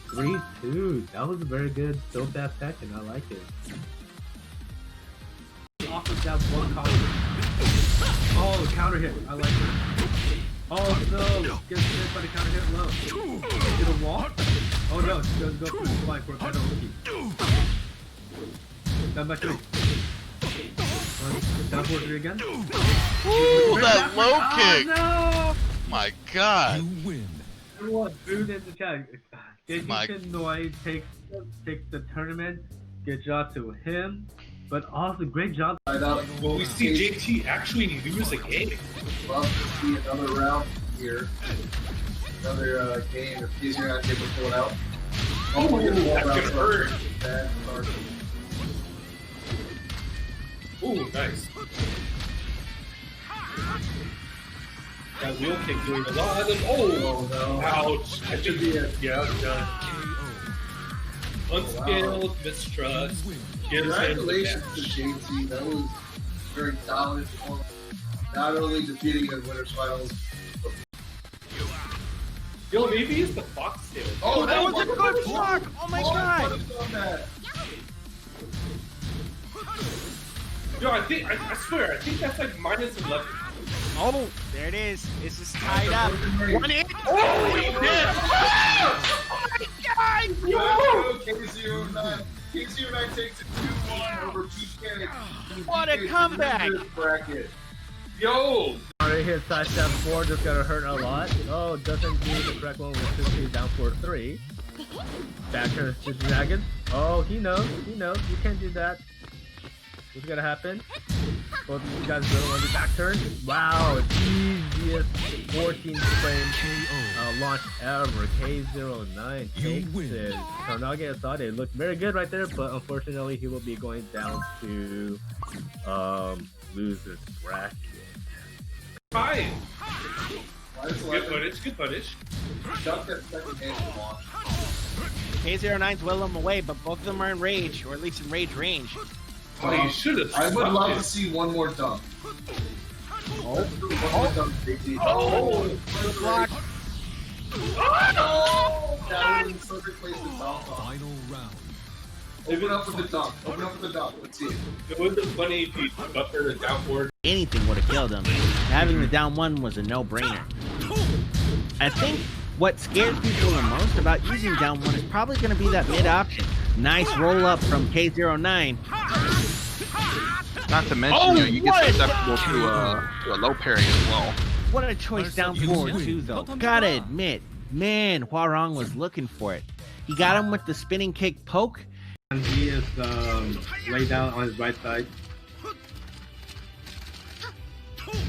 3-2. That was a very good dope-ass Tekken. I like it. Off of that one collar. Oh, counter hit. I like it. Oh no! Gets hit by the counter hit low. Hit a wall? Oh no, she doesn't go for the spike for a better OP. Down by 3. Down for 3 again. Ooh, that low kick! No! My God! Everyone, booed in the chat. Jason Noi takes the tournament. Good job to him. But also, great job. Well, we see JT actually lose a game. Love to see another round here. Another game if he's not able to pull it out. Oh, that could hurt. Bad start. Ooh, nice. That wheel kick doing a lot of. Oh, no. Ouch. That should be it. Yeah, done. Unskilled, mistrust. Congratulations to JT. That was very dominant performance. Not only defeating the winners finals. Yo, maybe it's the foxtail. Oh, that was a good block! Oh my God! Yo, I swear, I think that's like -11. Oh, there it is. This is tied up. 1 hit. Oh, he did! Oh my God! Yo! KZO9. KZO9 takes it 2-1 over PK. What a comeback! Bracket. Yo! Already hit side step 4, just gonna hurt a lot. Oh, doesn't do the correct one with 50 down for 3. Back turn to the dragon. Oh, he knows. You can't do that. What's gonna happen? Both of you guys really want to back turn. Wow, easiest 14 frame launch ever. K09 takes it. Tornage Asade looked very good right there, but unfortunately he will be going down to loser's bracket. Fine. Good Good footage. Duck that second hand to launch. K09's will them away, but both of them are in rage, or at least in rage range. Oh, you should have. I would love to see one more dunk. Let's do one more dunk, JT. Good block. Oh! That was the perfect place to bounce on. Final round. Open up with the dunk. Let's see it. It would have been funny if you buffer the downboard. Anything would have killed him. Having the down 1 was a no-brainer. I think what scares people the most about using down 1 is probably going to be that mid option. Nice roll up from K09. Not to mention, you get susceptible to a low parry as well. What a choice down forward too, though. Gotta admit, man, Hwarong was looking for it. He got him with the spinning kick poke. And he is laid down on his right side.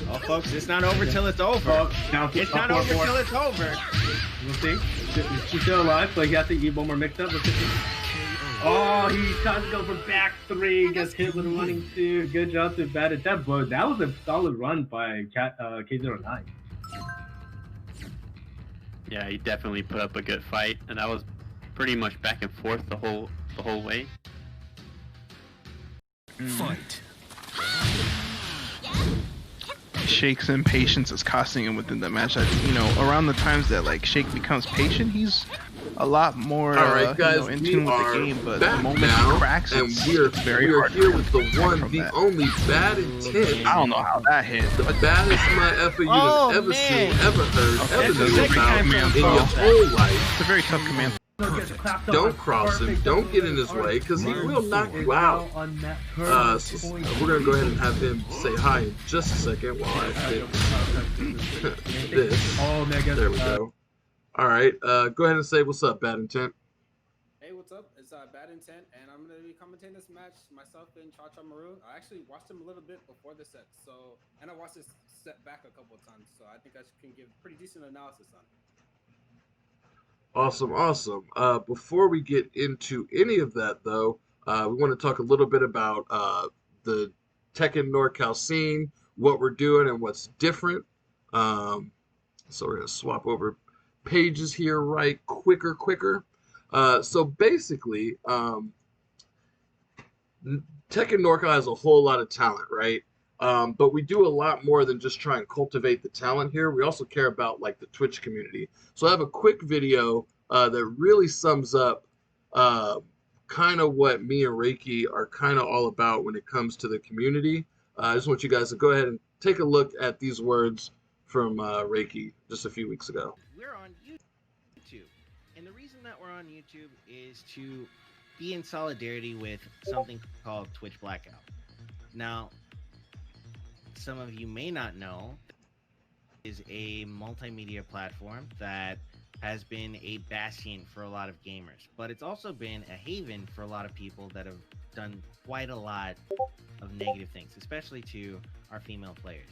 Oh, folks, it's not over till it's over. It's not over till it's over. We'll see. She's still alive, so he has to eat one more mix up. Oh, he tries to go for back three, gets hit with a running two. Good job to Bad Attempt, but that was a solid run by K09. Yeah, he definitely put up a good fight, and that was pretty much back and forth the whole way. Fight. Shake's impatience is costing him within the match. Around the times that like Shake becomes patient, he's a lot more Alright, guys, in we tune with are the game. But back the moment now, he cracks, and it's we're very hard here to with the one, from the that. only Bad Intent. I don't know how that hit. The baddest motherfucker you've Oh, ever man. seen, ever heard, Okay, ever so knew second about time in man your falls. whole life. It's a very tough command. Don't cross him. Don't get in his way, because he will knock you out. So we're going to go ahead and have him say hi in just a second while I fix this. Oh, mega. There we go. Alright, go ahead and say what's up, Bad Intent. Hey, what's up? It's Bad Intent, and I'm going to be commentating this match myself and Cha Cha Maru. I actually watched him a little bit before the set, and I watched this set back a couple of times, so I think I can give pretty decent analysis on it. Awesome, awesome. Before we get into any of that, though, we want to talk a little bit about the Tekken Norcal scene, what we're doing, and what's different. So we're going to swap over pages here right quicker. So basically, Tekken Norcal has a whole lot of talent, right? But we do a lot more than just try and cultivate the talent here. We also care about like the Twitch community. So I have a quick video that really sums up kind of what me and Reiki are kind of all about when it comes to the community. I just want you guys to go ahead and take a look at these words from Reiki just a few weeks ago. We're on YouTube, and the reason that we're on YouTube is to be in solidarity with something called Twitch Blackout. Now, some of you may not know, is a multimedia platform that has been a bastion for a lot of gamers, but it's also been a haven for a lot of people that have done quite a lot of negative things, especially to our female players.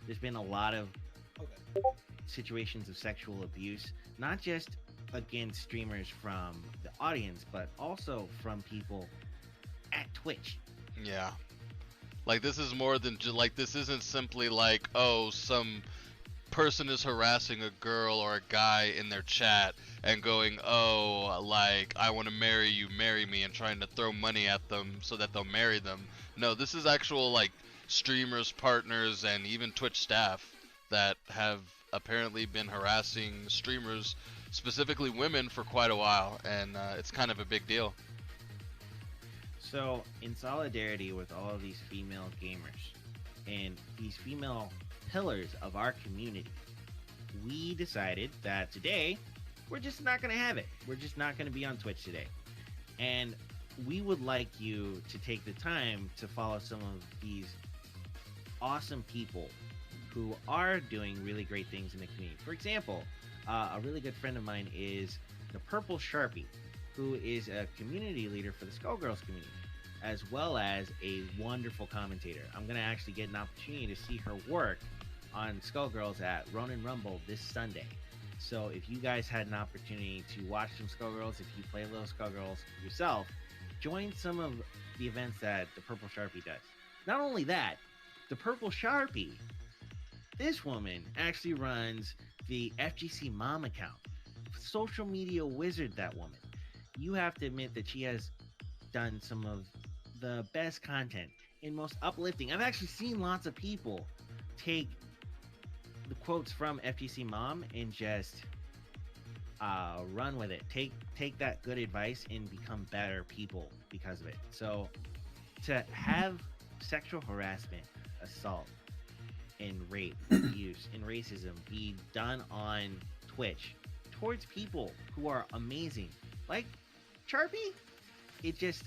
There's been a lot of situations of sexual abuse, not just against streamers from the audience, but also from people at Twitch. Yeah. Like, this is more than just, like, this isn't simply like, oh, some person is harassing a girl or a guy in their chat and going, oh, like, I want to marry you, marry me, and trying to throw money at them so that they'll marry them. No, this is actual, like, streamers, partners, and even Twitch staff that have apparently been harassing streamers, specifically women, for quite a while, and it's kind of a big deal. So, in solidarity with all of these female gamers and these female pillars of our community, we decided that today we're just not going to have it. We're just not going to be on Twitch today. And we would like you to take the time to follow some of these awesome people who are doing really great things in the community. For example, a really good friend of mine is the Purple Sharpie, who is a community leader for the Skullgirls community, as well as a wonderful commentator. I'm going to actually get an opportunity to see her work on Skullgirls at Ronin Rumble this Sunday. So if you guys had an opportunity to watch some Skullgirls, if you play a little Skullgirls yourself, join some of the events that the Purple Sharpie does. Not only that, the Purple Sharpie, this woman actually runs the FGC Mom account. Social media wizard, that woman. You have to admit that she has done some of the best content and most uplifting. I've actually seen lots of people take the quotes from FGC Mom and just run with it. Take that good advice and become better people because of it. So to have sexual harassment, assault, and rape, abuse, and racism be done on Twitch towards people who are amazing, like Sharpie, it just,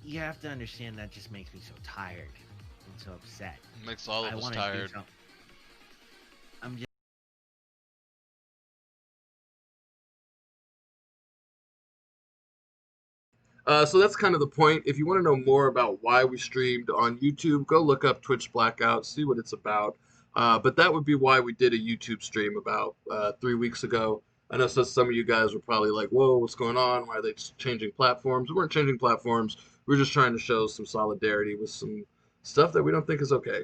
you have to understand that just makes me so tired and so upset. Makes all of us wanna tired. I'm just So that's kind of the point. If you want to know more about why we streamed on YouTube, go look up Twitch Blackout, see what it's about. But that would be why we did a YouTube stream about 3 weeks ago. I know some of you guys were probably like, whoa, what's going on? Why are they changing platforms? We weren't changing platforms. We were just trying to show some solidarity with some stuff that we don't think is okay.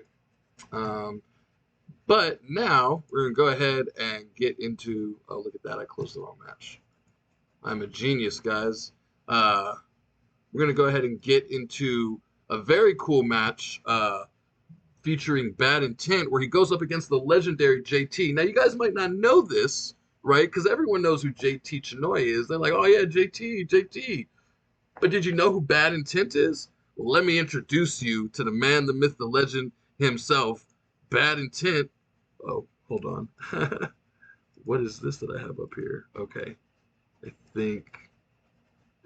But now we're going to go ahead and get into, oh, look at that. I closed the wrong match. I'm a genius, guys. We're going to go ahead and get into a very cool match featuring Bad Intent, where he goes up against the legendary JT. Now, you guys might not know this, right? Because everyone knows who JT Chinoy is. They're like, oh, yeah, JT. But did you know who Bad Intent is? Well, let me introduce you to the man, the myth, the legend himself, Bad Intent. Oh, hold on. What is this that I have up here? Okay. I think...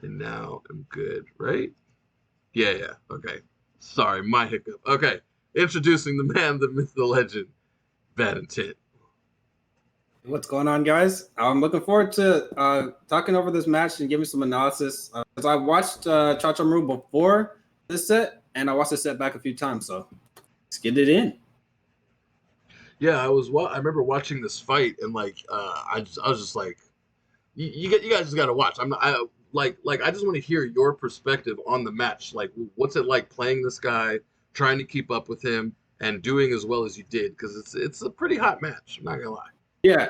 And now I'm good, right? Yeah. Okay. Sorry, my hiccup. Okay. Introducing the man, the myth, the legend, Bad Intent. What's going on, guys? I'm looking forward to talking over this match and giving some analysis. Because I watched Cha-Cha Maru before this set, and I watched the set back a few times, so let's get it in. Yeah, I remember watching this fight, and like, I was just like, you guys just gotta watch. I just want to hear your perspective on the match. Like, what's it like playing this guy, trying to keep up with him, and doing as well as you did? Because it's a pretty hot match. I'm not gonna lie. Yeah,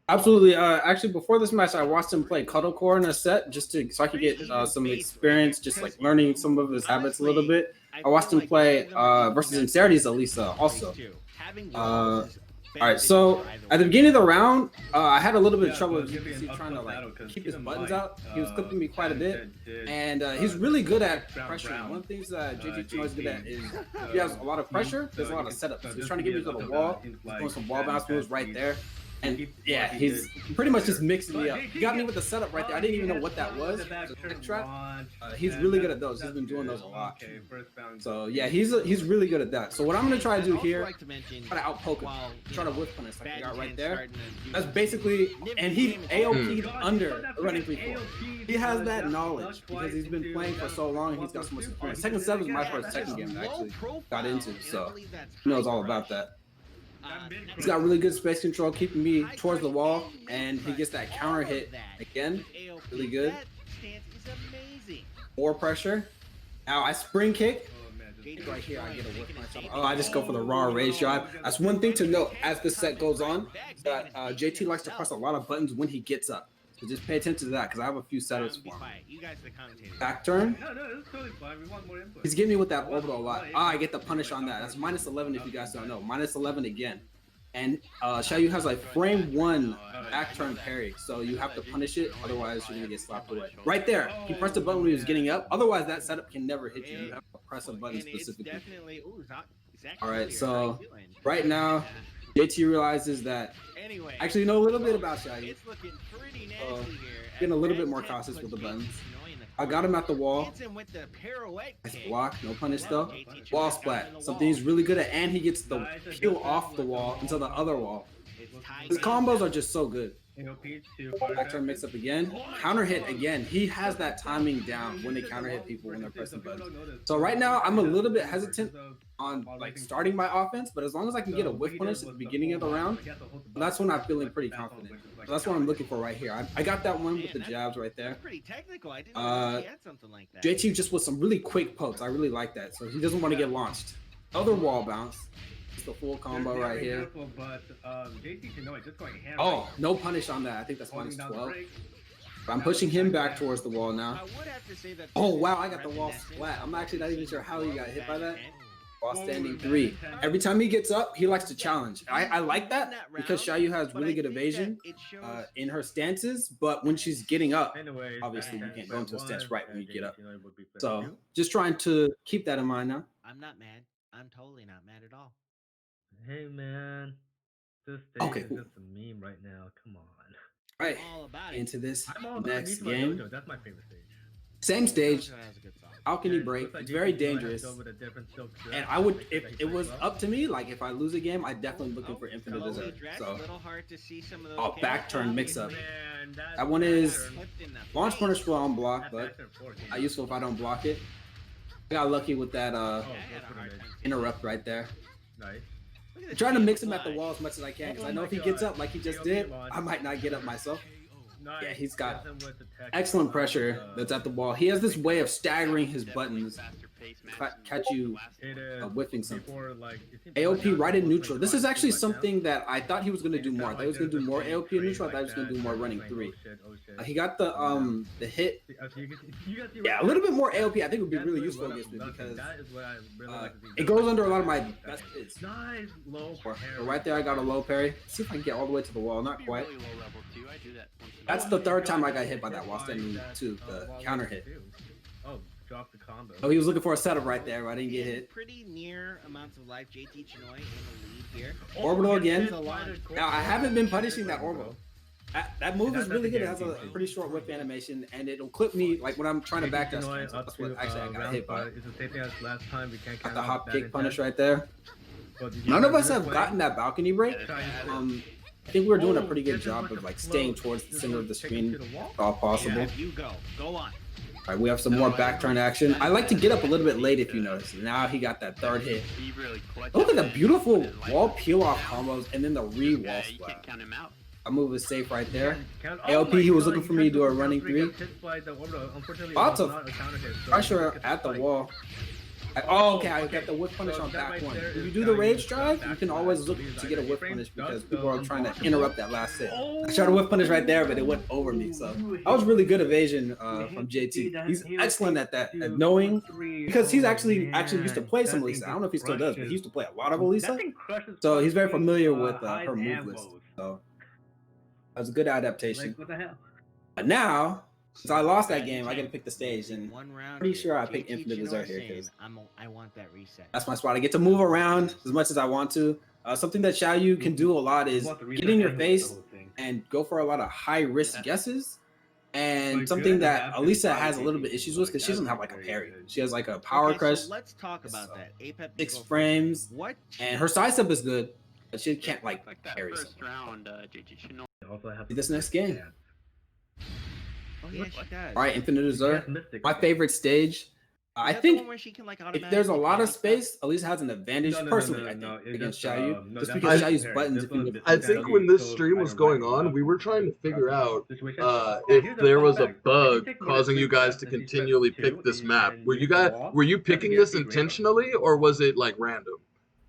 absolutely. Actually, before this match, I watched him play Cuddlecore in a set so I could get some experience, just like learning some of his habits a little bit. I watched him play versus Insanity's Elisa also. All right, so at the beginning of the round, I had a little bit of trouble with GPC trying to like keep his buttons out. He was clipping me quite a bit, and he's really good at pressure. One of the things that JJ Chinoy is good at is he has a lot of pressure. There's a lot of setups. So he's trying to get me to the wall, doing some wall bounce moves right there. And yeah, he's pretty much just mixing me up. He got me with the setup right there. I didn't even know what that was. He's really good at those. He's been doing those a lot. So yeah, he's really good at that. So what I'm gonna try to do here, try to outpoke him, try to whip punish like I got right there. That's basically, and he AOP'd under running 3-4. He has that knowledge because he's been playing for so long and he's got so much experience. Tekken 7 is my first Tekken game I actually got into, so he knows all about that. He's got really good space control, keeping me towards the wall, and he gets that counter hit again. Really good. More pressure. Now I spring kick. Right here, I get a whip punch. Oh, I just go for the raw rage drive. That's one thing to note as the set goes on. That JT likes to press a lot of buttons when he gets up. So just pay attention to that because I have a few setups for him. Back turn. He's getting me with that orbital a lot. I get the punish on that. That's -11 if you guys don't know. -11 again. And Xiaoyu has like frame 1 back turn parry. So you have to punish it. Otherwise, you're going to get slapped away. Right there. He pressed the button when he was getting up. Otherwise, that setup can never hit you. You have to press a button specifically. All right. So right now, JT realizes that. Actually, you know a little bit about Xiaoyu. Getting a little bit more cautious with the buttons. I got him at the wall. Nice block, no punish though. Wall splat, something he's really good at, and he gets the peel off the wall into the other wall. His combos are just so good. Back turn mix up again. Counter hit again. He has that timing down when they counter hit people when they're pressing buttons. So right now I'm a little bit hesitant on like starting my offense, but as long as I can get a whiff punish at the beginning of the round, that's when I'm feeling pretty confident. So that's what I'm looking for right here. I got that one with the jabs right there. JT just with some really quick pokes. I really like that. So he doesn't want to get launched. Other wall bounce. The full combo right here. Oh, no punish on that. I think that's -12. But I'm pushing him back towards the wall now. Oh, wow, I got the wall splat. I'm actually not even sure how he got hit by that. Wall standing 3. Every time he gets up, he likes to challenge. I like that because Xiaoyu has really good evasion in her stances, but when she's getting up, obviously you can't go into a stance right when you get up. So just trying to keep that in mind now. I'm not mad. I'm totally not mad at all. Hey man, this stage is just a meme right now. Come on. All right, into this next game. That's my favorite stage. Same stage, That was a good song. balcony break. It's very dangerous. And I would, if it was up to me, like if I lose a game, I'm definitely looking for Infinite Slowly Desert. dressed, So, a little hard to see some of those oh, back turn cameras. mix up. Man, That one is Flipped in the launch face. punish will on block, That but back turn forward, I useful if I don't block it. I got lucky with that Yeah, I had a hard time seeing interrupt right there. Nice. Look at I'm this trying to man mix him at the fly. wall as much as I can, because I Oh know my if he gets God. up like he just AOP did, launch. I might not get up myself. Nice. Yeah, he's got Hits him with the Tekken. excellent pressure that's at the wall. He has this way of staggering his buttons, catch you It is whiffing something. before, like, it seems AOP like right in now, neutral. This is like, actually now. something that I thought he was going to do more. I thought he was going to do more AOP in neutral. I thought he was going to do more running 3. He got the hit. Yeah, a little bit more AOP. I think would be really useful against me because it goes under a lot of my best hits. Nice low So right there, I got a low parry. See if I can get all the way to the wall. Not quite. That's the third time I got hit by that while standing too. The counter hit. Oh, drop the combo. Oh, he was looking for a setup right there. I didn't get hit. Pretty near amounts of life. JT Chinoy in the lead here. Orbital again. a lot. Now I haven't been punishing that orbital. That move is really good. It has a pretty short whip animation, and it'll clip me like when I'm trying to back dash. That's what actually I got hit by. It's the same thing as last time. We can't Got count the out hop that kick intent. punish right there. But did you None of guys us have play? gotten that balcony break. I think we're doing a pretty good this is job like of a like flow. staying towards the Just center of the take it screen to the wall. if all possible. Yeah, you go. Go on. All right, we have some more back turn action. I like to get up a little bit late if you notice. Now he got that third hit. Look at the beautiful wall peel off combos and then the re-wall splat. Count him out. Our move is safe right there. Count- AOP, my he was God, looking you for me to do a count running 3, 3. gets hit by the orbital. Unfortunately, it Lots was of not a counter hit, so pressure it's at the like- wall. Oh, okay, I got the whip punish So on that back right one. there When you is do the how rage you drive, back you can to always back. look These to get a are whip frames punish because does people are go trying to unblockable. interrupt that last hit. Oh, I tried to whip punish right there, but it went over me. So that was really good evasion from JT. He's excellent at that, at knowing because he's actually used to play some Elisa. I don't know if he still does, but he used to play a lot of Elisa. So he's very familiar with her move list. So that was a good adaptation. Like, what the hell? But now, since I lost that game, I got to pick the stage, and One round. pretty here. sure I picked JT Infinite Chinoy Desert here saying, because I want that reset. that's my spot. I get to move around as much as I want to. Something that Xiaoyu can do a lot is get in your face and go for a lot of high risk guesses. And Like, something good that adaptive Elisa fighting has a little bit technique, issues with because she doesn't have like a parry. She has like a power Okay, crush, So let's talk about that. APEP 6 Eagle. frames, What? and her sidestep is good, but she can't like Like that parry first someone. round, JT Chinoy. Also have This next game. Oh yeah, she does. All right, Infinite Desert, Mystic. my favorite stage. I Is that the one think where she can, like, if there's a automatically lot of parry stuff? space, Elisa has an advantage personally. I think It's against just, Xiaoyu, no, just that's because not Xiaoyu's fair. buttons. This If you one- look- this I one think doesn't when this go stream was either going way. on, we were trying to figure out Situation. if Here's a there fun was a fact. bug If you take causing you guys to and you press continually 2 pick this and map. you Were you go guys off, were you that's a picking this guaranteed radar. intentionally or was it like random?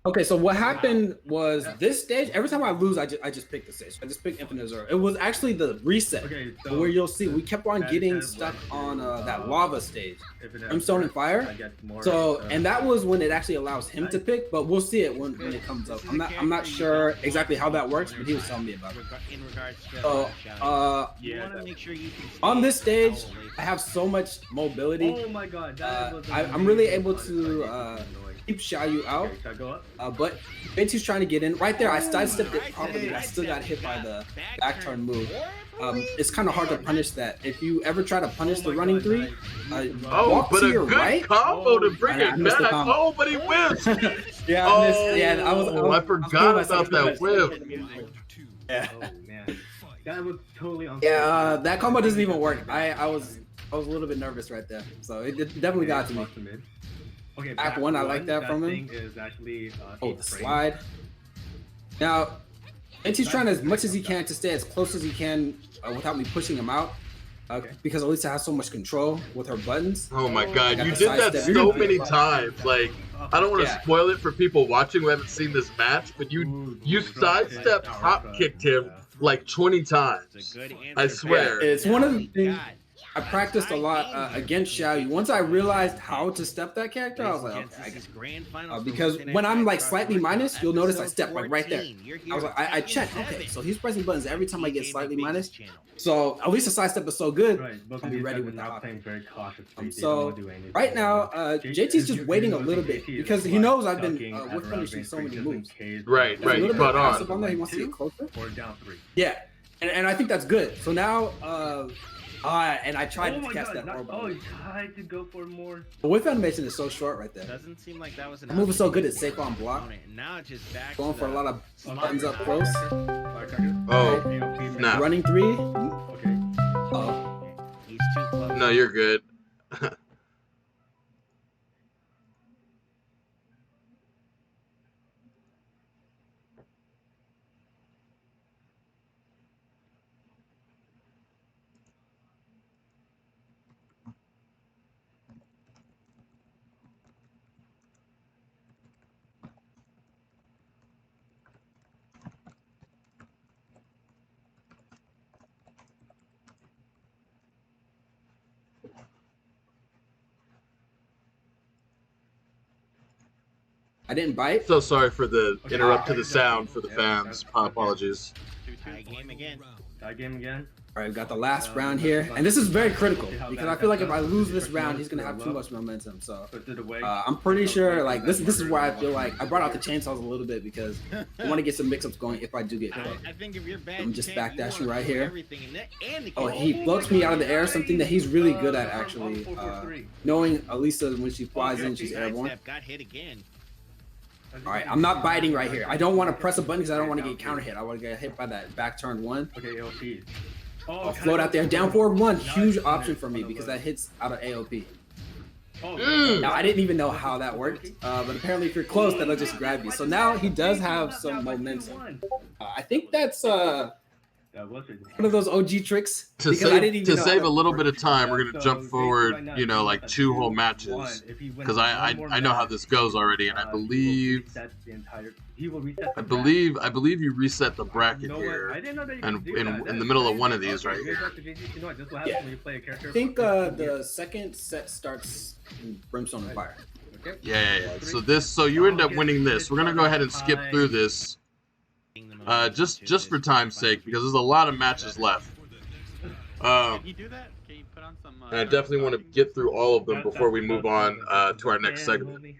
Okay, so what happened was this stage. Every time I lose, I just pick the stage. I just pick Infinite Desert. It was actually the reset Okay, so where you'll see we kept on that getting kind of stuck led on to, that lava stage, if it has Brimstone and I Fire. get more, So and that was when it actually allows him to pick, but we'll see it when it comes up. I'm not sure exactly how that works, but he was telling me about it. In regards to So Xiaoyu. You yeah, want to make sure you can on stay this stage, away from I have so much mobility. Oh my god, that was I'm really amazing able fun. to It's annoying. keep Xiaoyu out. Okay, should I go up? But Benty's trying to get in. Right there, I sidestepped it Right properly. there, I still got hit by the back back turn move. Or It's kind of hard to punish that. If you ever try to punish Oh the my running God, 3, nice. Oh, but to a your good right. combo to bring I it missed the back. combo. Oh, but he whiffs. Yeah, I missed. Yeah, I was. I forgot about that whiff. Yeah. Oh man, that was totally unfair. Yeah, that combo doesn't even work. I was a little bit nervous right there, so it definitely got to me. Okay, Back one, I like that from him. thing is actually, Oh, 8 the frames. slide. Now, Benty's trying as much as he can to stay as close as he can without me pushing him out, because Elisa has so much control with her buttons. Oh my god, got you the did that sidestep. so many times. Like, I don't want to Yeah. spoil it for people watching who haven't seen this match, but you sidestep hop kicked him like 20 times. It's a good answer. I swear. It's one of the My things. God. I practiced a lot against Xiaoyu. Once I realized how to step that character, I was like, okay, I got it. Because when I'm like slightly minus, you'll notice I step like right there. I was like, I checked. Okay, so he's pressing buttons every time I get slightly minus. So at least the sidestep is so good. Right, both I'll of be these ready guys with are the now hop. playing very cautiously. They don't So wanna do anything. right now, JT's just waiting a little bit JT is because he like knows I've been ducking at whip around punishing range so many just in moves. case. Right, There's right, a little caught bit passive on. on there. He wants to get closer. Or down 3. Yeah, and I think that's good. So now And I tried to catch that orb. Oh, you tried to go for more. The whiff animation is so short right there. Doesn't seem like that was an The move is so good, it's safe on block. Now it's just back Going to for a the- lot of buttons up close. Oh, nah. Running 3. Okay. Oh. He's too close. No, you're good. I didn't bite. So sorry for the interrupt to the sound for the fans. Apologies. Tie game again. Tie game again. All right, we've got the last round here, and this is very critical because I feel like if I lose this round, he's gonna have too much momentum. So I'm pretty sure like this is where I feel like I brought out the chainsaws a little bit because I want to get some mix-ups going if I do get caught. I think if you're bad, I'm just backdashing right here. And Oh, he floats me out of the air, something that he's really good at actually. Knowing Elisa when she flies in, she's airborne. Got hit again. All right, I'm not biting right here. I don't want to press a button because I don't want to get counter hit. I want to get hit by that back turn 1. Okay, AOP. I'll float out there. Down forward 1, huge option for me because that hits out of AOP. Now, I didn't even know how that worked, but apparently if you're close, that'll just grab you. So now he does have some momentum. I think that's one of those OG tricks. To save a little bit of time, we're gonna jump forward, you know, like 2 whole matches, because I know how this goes already, and I believe you reset the bracket here, and in the middle of one of these right here. Yeah. I think the second set starts in Brimstone and Fire. Yeah. So you end up winning this. We're gonna go ahead and skip through this. Just for time's sake, because there's a lot of matches left. Can you do that? Can you put on some? And I definitely want to get through all of them before we move on to our next segment.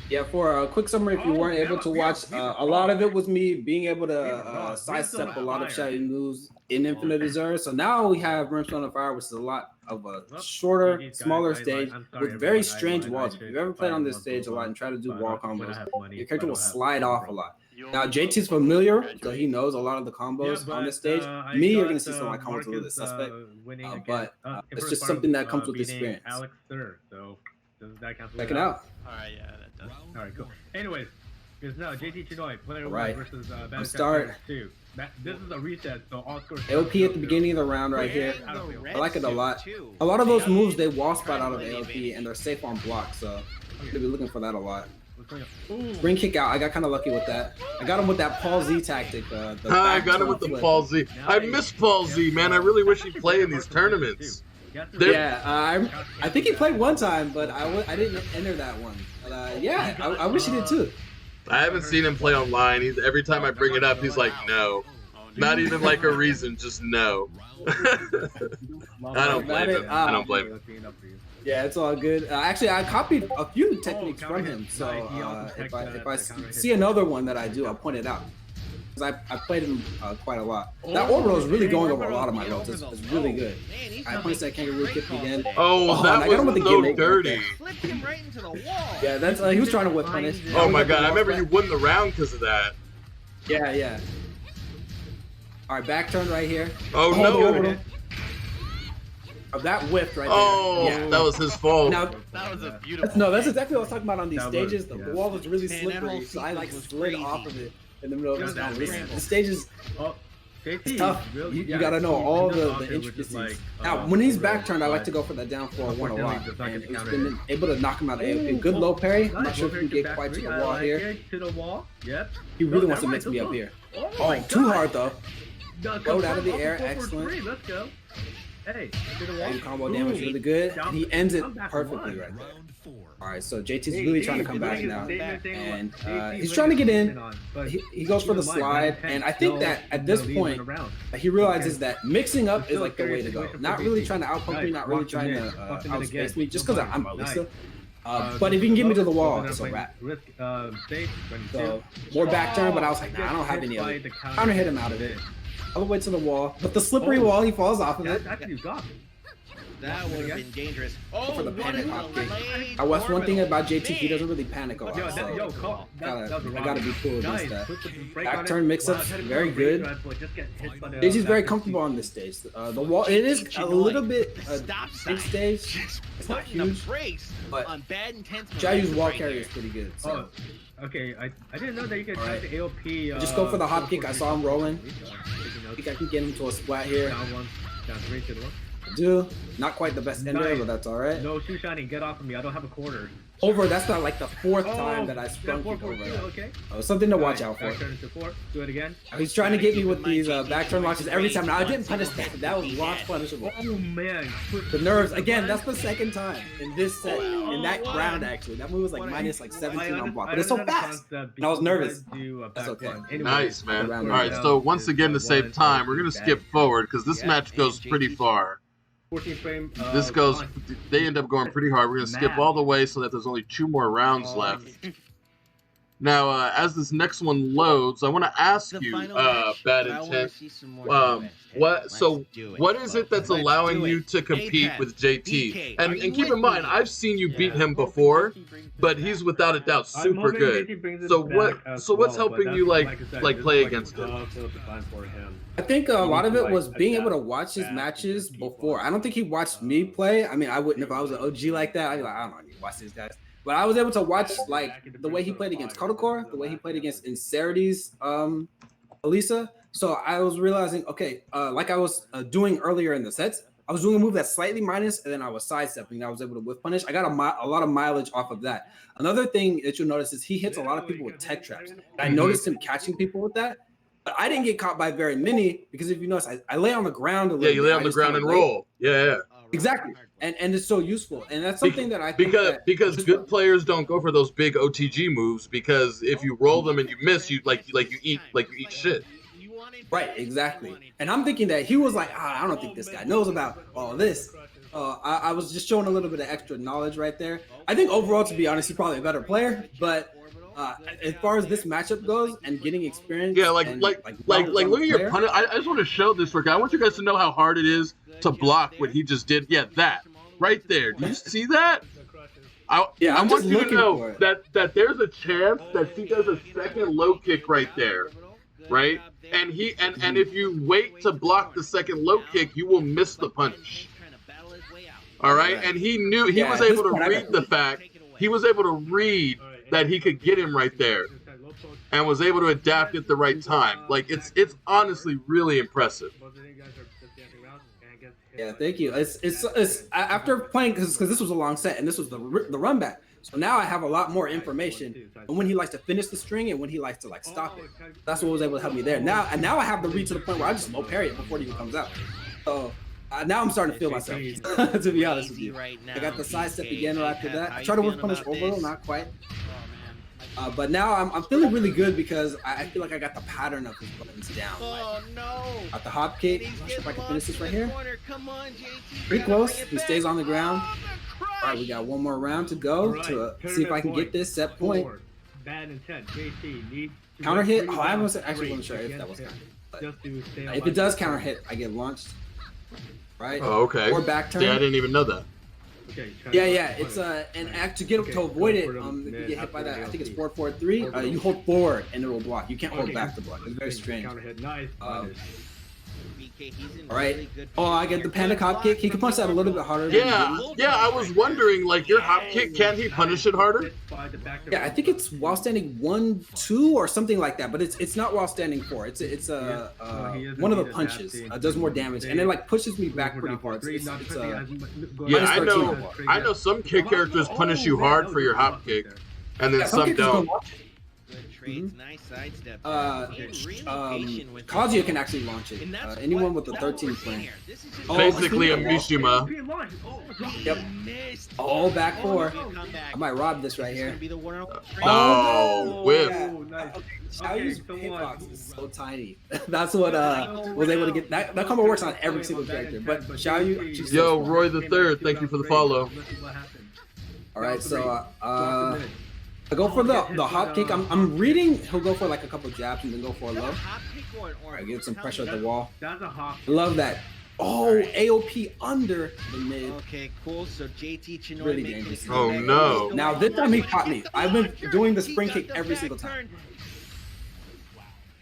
Yeah, for a quick summary, if you weren't able to watch, a lot of it was me being able to sidestep a lot of shiny moves in Infinite Reserve. So now we have Brimstone and Fire, which is a lot of a shorter, smaller stage with very strange walls. If you've ever played on this stage a lot and try to do wall combos, your character will slide off a lot. Now, JT's familiar, so he knows a lot of the combos on this stage. Me, you're going to see some of my combos a little bit suspect, but it's just something that comes with experience. Check it out. Alright, yeah, that does. Alright, cool. Anyways, because now JT Chinoy, player 1 versus Bad start. 2. This is a reset, so all scores. AOP at the beginning of the round right here. I like it a lot. A lot of those moves, they wall spot out of AOP, and they're safe on block, so I'm going to be looking for that a lot. Spring kick out. I got kind of lucky with that. I got him with that Paul Z tactic. I got him with the Paul Z. I miss Paul Z, man. I really wish he'd play in these tournaments. Yeah, I think he played one time, but I didn't enter that one. But I wish he did too. I haven't seen him play online. Every time I bring it up, he's like, no. Not even like a reason, just no. I don't blame him. I don't blame him. Yeah, it's all good. Actually, I copied a few techniques from him, so if I see another one that I do, I'll point it out. Because I played him quite a lot. That orbital is really going over a lot of my rolls. It's really good. I punched that kangaroo kick again. Oh, that was so dirty. Yeah, that's he was trying to whip punish. Oh my god, I remember you won the round because of that. Yeah. All right, back turn right here. Oh no. That whipped right there. Oh, yeah. That was his fault. That was a beautiful. No, that's exactly what I was talking about on these stages. The wall was really slippery, so I like slid off of it in the middle of the stage is tough. You gotta know all the intricacies. Now, when he's back turned, I like to go for that down 4-1 a lot. And he's been able to knock him out of AOP. Good low parry. I'm not sure if he can get quite to the wall here. He really wants to mix me up here. Oh, too hard though. Load out of the air, excellent. Let's go. Hey, combo damage really good. He ends it perfectly right there. Alright, so JT's really trying to come back now. And he's trying to get in, but he goes for the slide. And I think that at this point, he realizes that mixing up is like the way to go. Not really trying to outpump me, not really trying to outspace me, just because I'm Elisa. But if you can get me to the wall, it's a wrap. So, more back turn, but I was like, nah, I don't have any of it. Counter hit him out of it. all the way to the wall. But the slippery wall, he falls off of it. That's actually got me. That would have been dangerous. Oh, For the what panic a hop kick. delayed I watched one thing orbital. about JT, he doesn't really panic a lot. Yo, So that was I gotta be cool Nice. against that. Put the brake Back on turn it. mix-ups, Wow, had to very put a brake good. on it, but just get hit by the JT's very back comfortable on this stage. The wall, it is a little bit Stop big sign. stage. It's not Putting the huge, brakes but on bad intense Jayu's wall right carry there. is pretty good. So. Oh, okay. I didn't know that you could Alright. type the AOP. Just go for the hop kick. I saw him rolling. Taking I notes. think I can get him to a splat here. Down one, down three to the one. I do. Not quite the best ender, but that's alright. No shoe shining. Get off of me. I don't have a quarter. Over, that's not like the fourth Oh, time that I sprung four, kick four, over two, that. okay. Oh, something to watch out for. Back turn into 4. Do it again. He's trying to get me with these back turn launches every time. Now, I didn't punish that. That was launch punishable. Oh man. The nerves. Again, that's the second time in this set, in that round, actually. That move was like minus like 17 on block. But it's so fast. And I was nervous. That's okay. Nice, man. Around All right, so once again to save time, we're going to skip forward because this match goes pretty far. 14 frame. This goes, they end up going pretty hard. We're going to skip all the way so that there's only 2 more rounds left. Now, as this next one loads, I want to ask you, Bad Intent, what is it that's allowing you to compete with JT? And keep in mind, I've seen you beat him before, but he's without a doubt super good. So what's helping you like play against him? I think a lot of it was being able to watch his matches before. I don't think he watched me play. I mean, I wouldn't if I was an OG like that. I'd be like, I don't know, I need to watch these guys. But I was able to watch like the way he played against Kodakor, the way he played against Inserity's Elisa. So I was realizing, okay, like I was doing earlier in the sets, I was doing a move that's slightly minus, and then I was sidestepping. I was able to whiff punish. I got a lot of mileage off of that. Another thing that you'll notice is he hits a lot of people with tech traps. I noticed him catching people with that. But I didn't get caught by very many because if you notice, I lay on the ground a little bit. Yeah, you lay on the ground and roll. Yeah. Exactly. And it's so useful. And that's something that I think because good players don't go for those big OTG moves because if you roll them and you miss, you eat shit. Right, exactly. And I'm thinking that he was like, I don't think this guy knows about all this. I was just showing a little bit of extra knowledge right there. I think overall, to be honest, he's probably a better player, but as far as this matchup goes and getting experience, yeah, look at your punish. I just want to show this for guy. I want you guys to know how hard it is to block what he just did. Yeah, that right there. Do you see that? I want you to know that there's a chance that he does a second low kick right there, right? And if you wait to block the second low kick, you will miss the punish. All right, and he knew he was able to read the fact. He was able to read that he could get him right there and was able to adapt at the right time. Like it's honestly really impressive. Yeah, thank you. It's after playing because this was a long set and this was the run back. So now I have a lot more information on when he likes to finish the string and when he likes to like stop it. That's what was able to help me there. Now I have the read to the point where I just low parry it before it even comes out. So now I'm starting to feel myself, to be honest with you. I got the side step again right after that. I tried to whip punish overall, not quite. But now I'm feeling really good because I feel like I got the pattern of his buttons down. Oh no! At the hop kick, not sure if I can finish this right here. Pretty close. He stays on the ground. All right, we got one more round to go to see if I can get this set point. Bad intent. JT needs counter hit. Oh, I actually wasn't sure if that was counter. But if it does counter hit, I get launched. Right? Oh, okay. Or back turn. Yeah, I didn't even know that. Okay, yeah. It's an act to avoid it. If you get hit by that, I think it's 4-4-3. You hold forward and it will block. You can't hold back to block. It's very strange. All right. Oh, I get the panic hop kick. He can punch that a little bit harder. Yeah. I was wondering, like your hop kick, can he punish it harder? Yeah, I think it's while standing 1-2 or something like that, but it's not while standing 4. It's one of the punches does more damage and it like pushes me back pretty far. I know some kick characters punish you hard for your hop kick, and then some don't. Nice sidestep. Kazuya can actually launch it. Anyone with the 13 frame. Basically a Mishima. Yep. All back 4. I might rob this right here. Oh, whip. Xiaoyu's hitbox is so tiny. That's what was able to get. That combo works on every single character. But Xiaoyu. Yo, Roy the Third, thank you for the follow. All right, so I go for the hop kick. I'm reading he'll go for like a couple jabs and then go for a low. Alright, get some pressure at the wall. That's a hop. Love that. Oh, AOP under the mid. Okay, cool. So JT Chinoy Really making dangerous. a Oh, comeback. no. Now this time he caught me. I've been doing the spring kick every single time.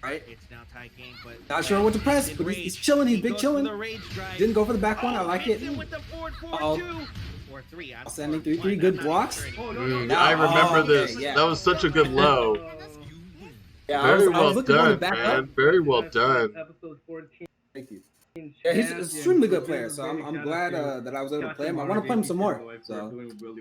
Right? It's now tie game, but Not sure what to press, but he's chilling. He's big chilling. Didn't go for the back one. I like it. Uh-oh. Outstanding 3-3. Good blocks. I remember this. yeah. That was such a good low. Yeah, Very I well was looking for the done, back man. up. Very well done. Episode 14. Thank you. Yeah, he's an extremely good player, so I'm glad that I was able to play him. I want to play him some more. So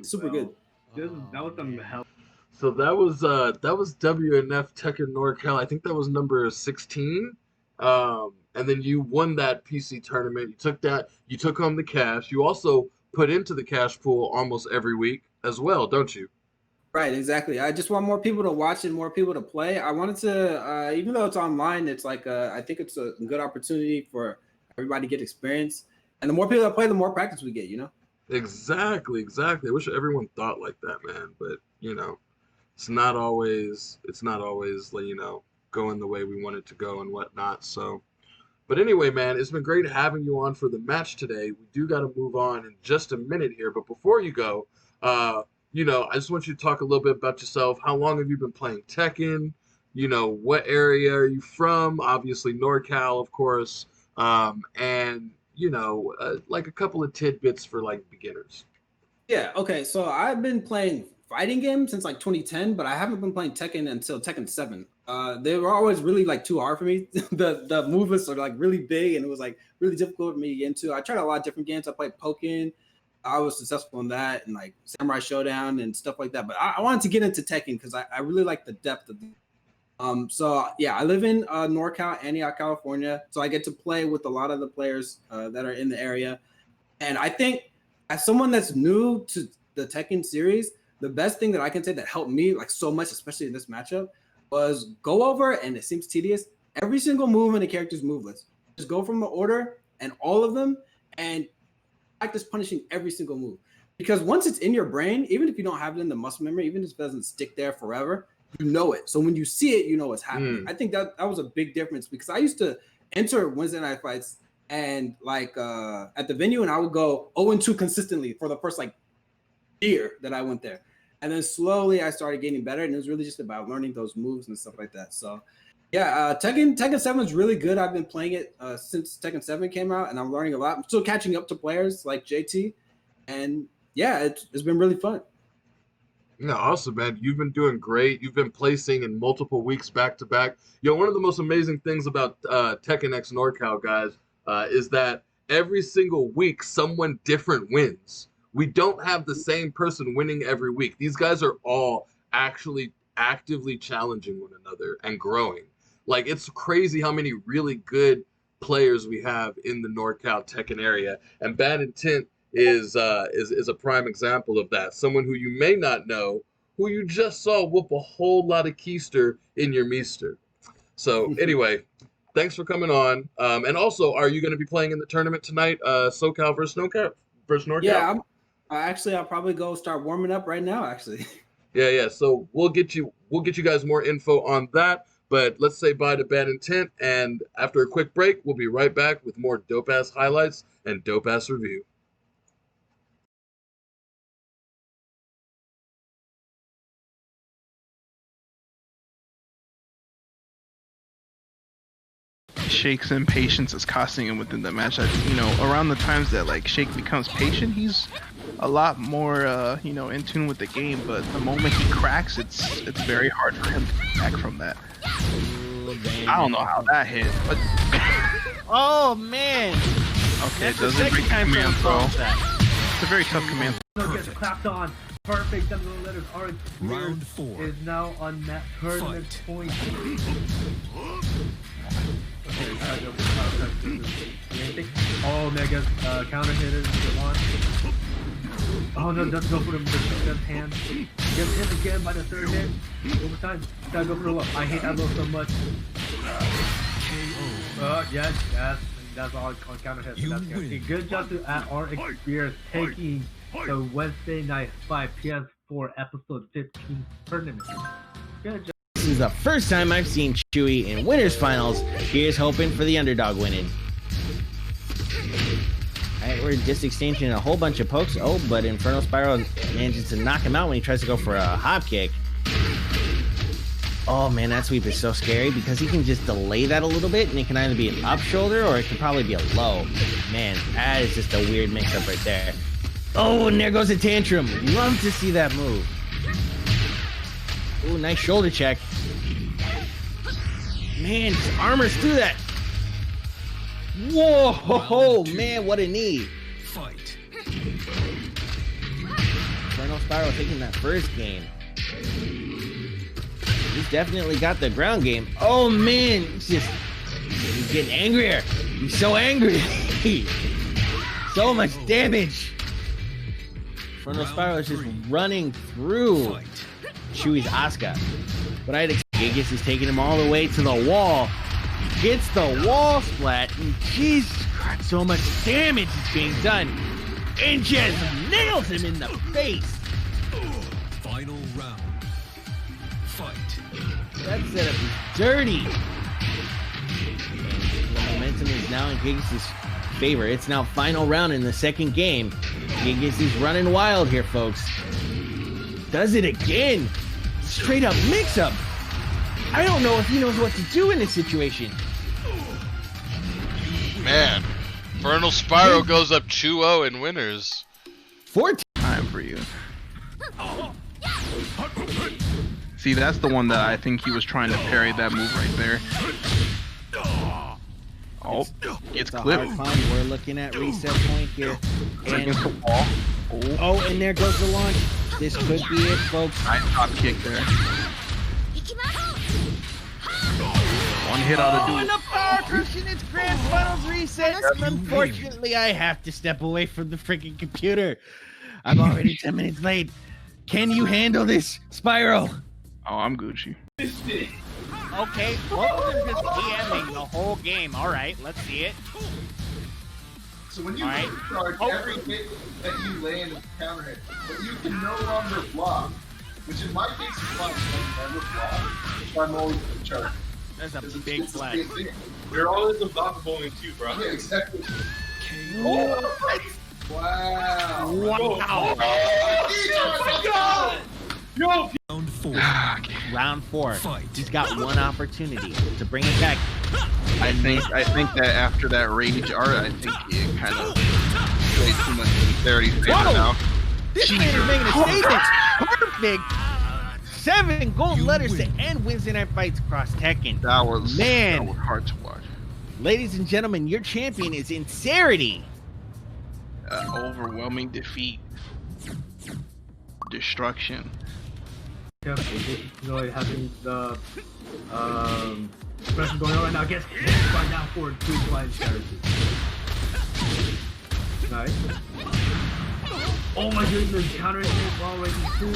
super good. That was some help. So that was WNF Tekken Norcal. I think that was number 16. And then you won that PC tournament. You took home the cash. You also put into the cash pool almost every week as well, don't you? Right, exactly. I just want more people to watch and more people to play. I wanted to, even though it's online, it's like I think it's a good opportunity for everybody to get experience. And the more people that play, the more practice we get. Exactly. I wish everyone thought like that, man. But it's not always going the way we want it to go and whatnot. So, but anyway, man, it's been great having you on for the match today. We do got to move on in just a minute here, but before you go, I just want you to talk a little bit about yourself. How long have you been playing Tekken? What area are you from? Obviously NorCal, of course, and like a couple of tidbits for like beginners. Yeah. Okay. So I've been playing fighting games since like 2010, but I haven't been playing Tekken until Tekken 7. They were always really like too hard for me. the movements are like really big, and it was like really difficult for me to get into. I tried a lot of different games. I played Tekken. I was successful in that, and like Samurai Showdown and stuff like that. But I wanted to get into Tekken because I really like the depth of it. So yeah, I live in NorCal, Antioch, California. So I get to play with a lot of the players that are in the area. And I think as someone that's new to the Tekken series, the best thing that I can say that helped me like so much, especially in this matchup, was go over, and it seems tedious, every single move in the character's move list. Just go from the order and all of them and practice punishing every single move. Because once it's in your brain, even if you don't have it in the muscle memory, even if it doesn't stick there forever, you know it. So when you see it, you know what's happening. I think that was a big difference because I used to enter Wednesday night fights and like at the venue, and I would go 0-2 consistently for the first like year that I went there. And then slowly I started getting better, and it was really just about learning those moves and stuff like that. So yeah, Tekken 7 is really good. I've been playing it since Tekken 7 came out, and I'm learning a lot. I'm still catching up to players like JT, and yeah, it's been really fun. Yeah, awesome, man. You've been doing great. You've been placing in multiple weeks back to back. One of the most amazing things about Tekken X NorCal, guys, is that every single week someone different wins. We don't have the same person winning every week. These guys are all actually actively challenging one another and growing. Like, it's crazy how many really good players we have in the NorCal Tekken area. And Bad Intent is a prime example of that. Someone who you may not know, who you just saw whoop a whole lot of keister in your meester. So anyway, thanks for coming on. And also, are you going to be playing in the tournament tonight? SoCal versus NorCal? Yeah, I'll probably go start warming up right now, actually. Yeah. So we'll get you guys more info on that. But let's say bye to Bad Intent, and after a quick break, we'll be right back with more Dope Ass Highlights and Dope Ass Review. Shake's impatience is costing him within the match. Around the times that like Shake becomes patient, he's a lot more in tune with the game. But the moment he cracks, it's very hard for him to come back from that. I don't know how that hit, but oh man. Okay, it doesn't break the command throw. It's a very tough command. Gets clapped on. Perfect. The letters are round 4 is now on that tournament point. Oh, Mega counter hitters. Oh no, doesn't go for the left hand. Gets hit again by the third hit. Overtime. Gotta go for the low. I hate that low so much. Yes, that's all on counter hits. So that's good job to our experience taking the Wednesday night 5 PS PS4 episode 15 tournament. Good job. This is the first time I've seen Chewy in winners finals. Here's hoping for the underdog winning. Alright, we're just exchanging a whole bunch of pokes. Oh, but Infernal Spiral manages to knock him out when he tries to go for a hop kick. Oh man, that sweep is so scary because he can just delay that a little bit and it can either be an up shoulder or it can probably be a low. Man, that is just a weird mix-up right there. Oh, and there goes a tantrum. Love to see that move. Ooh, nice shoulder check. Man, his armor's through that. Whoa, man, what a knee. Fight. Infernal Spiral taking that first game. He's definitely got the ground game. Oh man, he's getting angrier. He's so angry. So much damage. Infernal Spiral is just running through Chewy's Asuka. But I'd expect Gigas is taking him all the way to the wall. Gets the wall splat. And Jesus Christ, so much damage is being done. And just nails him in the face. Final round. Fight. That setup is dirty. The momentum is now in Gigas' favor. It's now final round in the second game. Gigas is running wild here, folks. Does it again. Straight up mix-up. I don't know if he knows what to do in this situation. Man, Infernal Spiral goes up 2-0 in winners. 14 time for you. See, that's the one that I think he was trying to parry that move right there. Oh, it's clipped. We're looking at reset point here. And, oh, and there goes the launch. This could be it, folks. Nice top kick there. One hit out of and a power crush in its grand finals reset. Unfortunately, I have to step away from the freaking computer. I'm already 10 minutes late. Can you handle this, Spiral? Oh, I'm Gucci. Okay, well, they're just DMing the whole game. All right, let's see it. So when you charge, every hit that you land is a counter hit, but you can no longer block, which in my case is fun. I never block, so I'm always in charge. That's a big flag. You're always unblockable in two, bro. Yeah, exactly. Oh, wow. Wow. No. Round 4. Round 4. Fight. He's got one opportunity to bring it back. I think that after that rage art, I think it kind of played too much sincerity favor now. This man is making a statement. Perfect. 7 gold letters to end Wednesday Night Fights across Tekken. That was man hard to watch. Ladies and gentlemen, your champion is Sincerity. Overwhelming defeat. Destruction. Careful, this is really having the pressure going on right now. Gets hit by down forward 2 flying strategy. Nice. Oh my goodness, counter hit wall raising 2.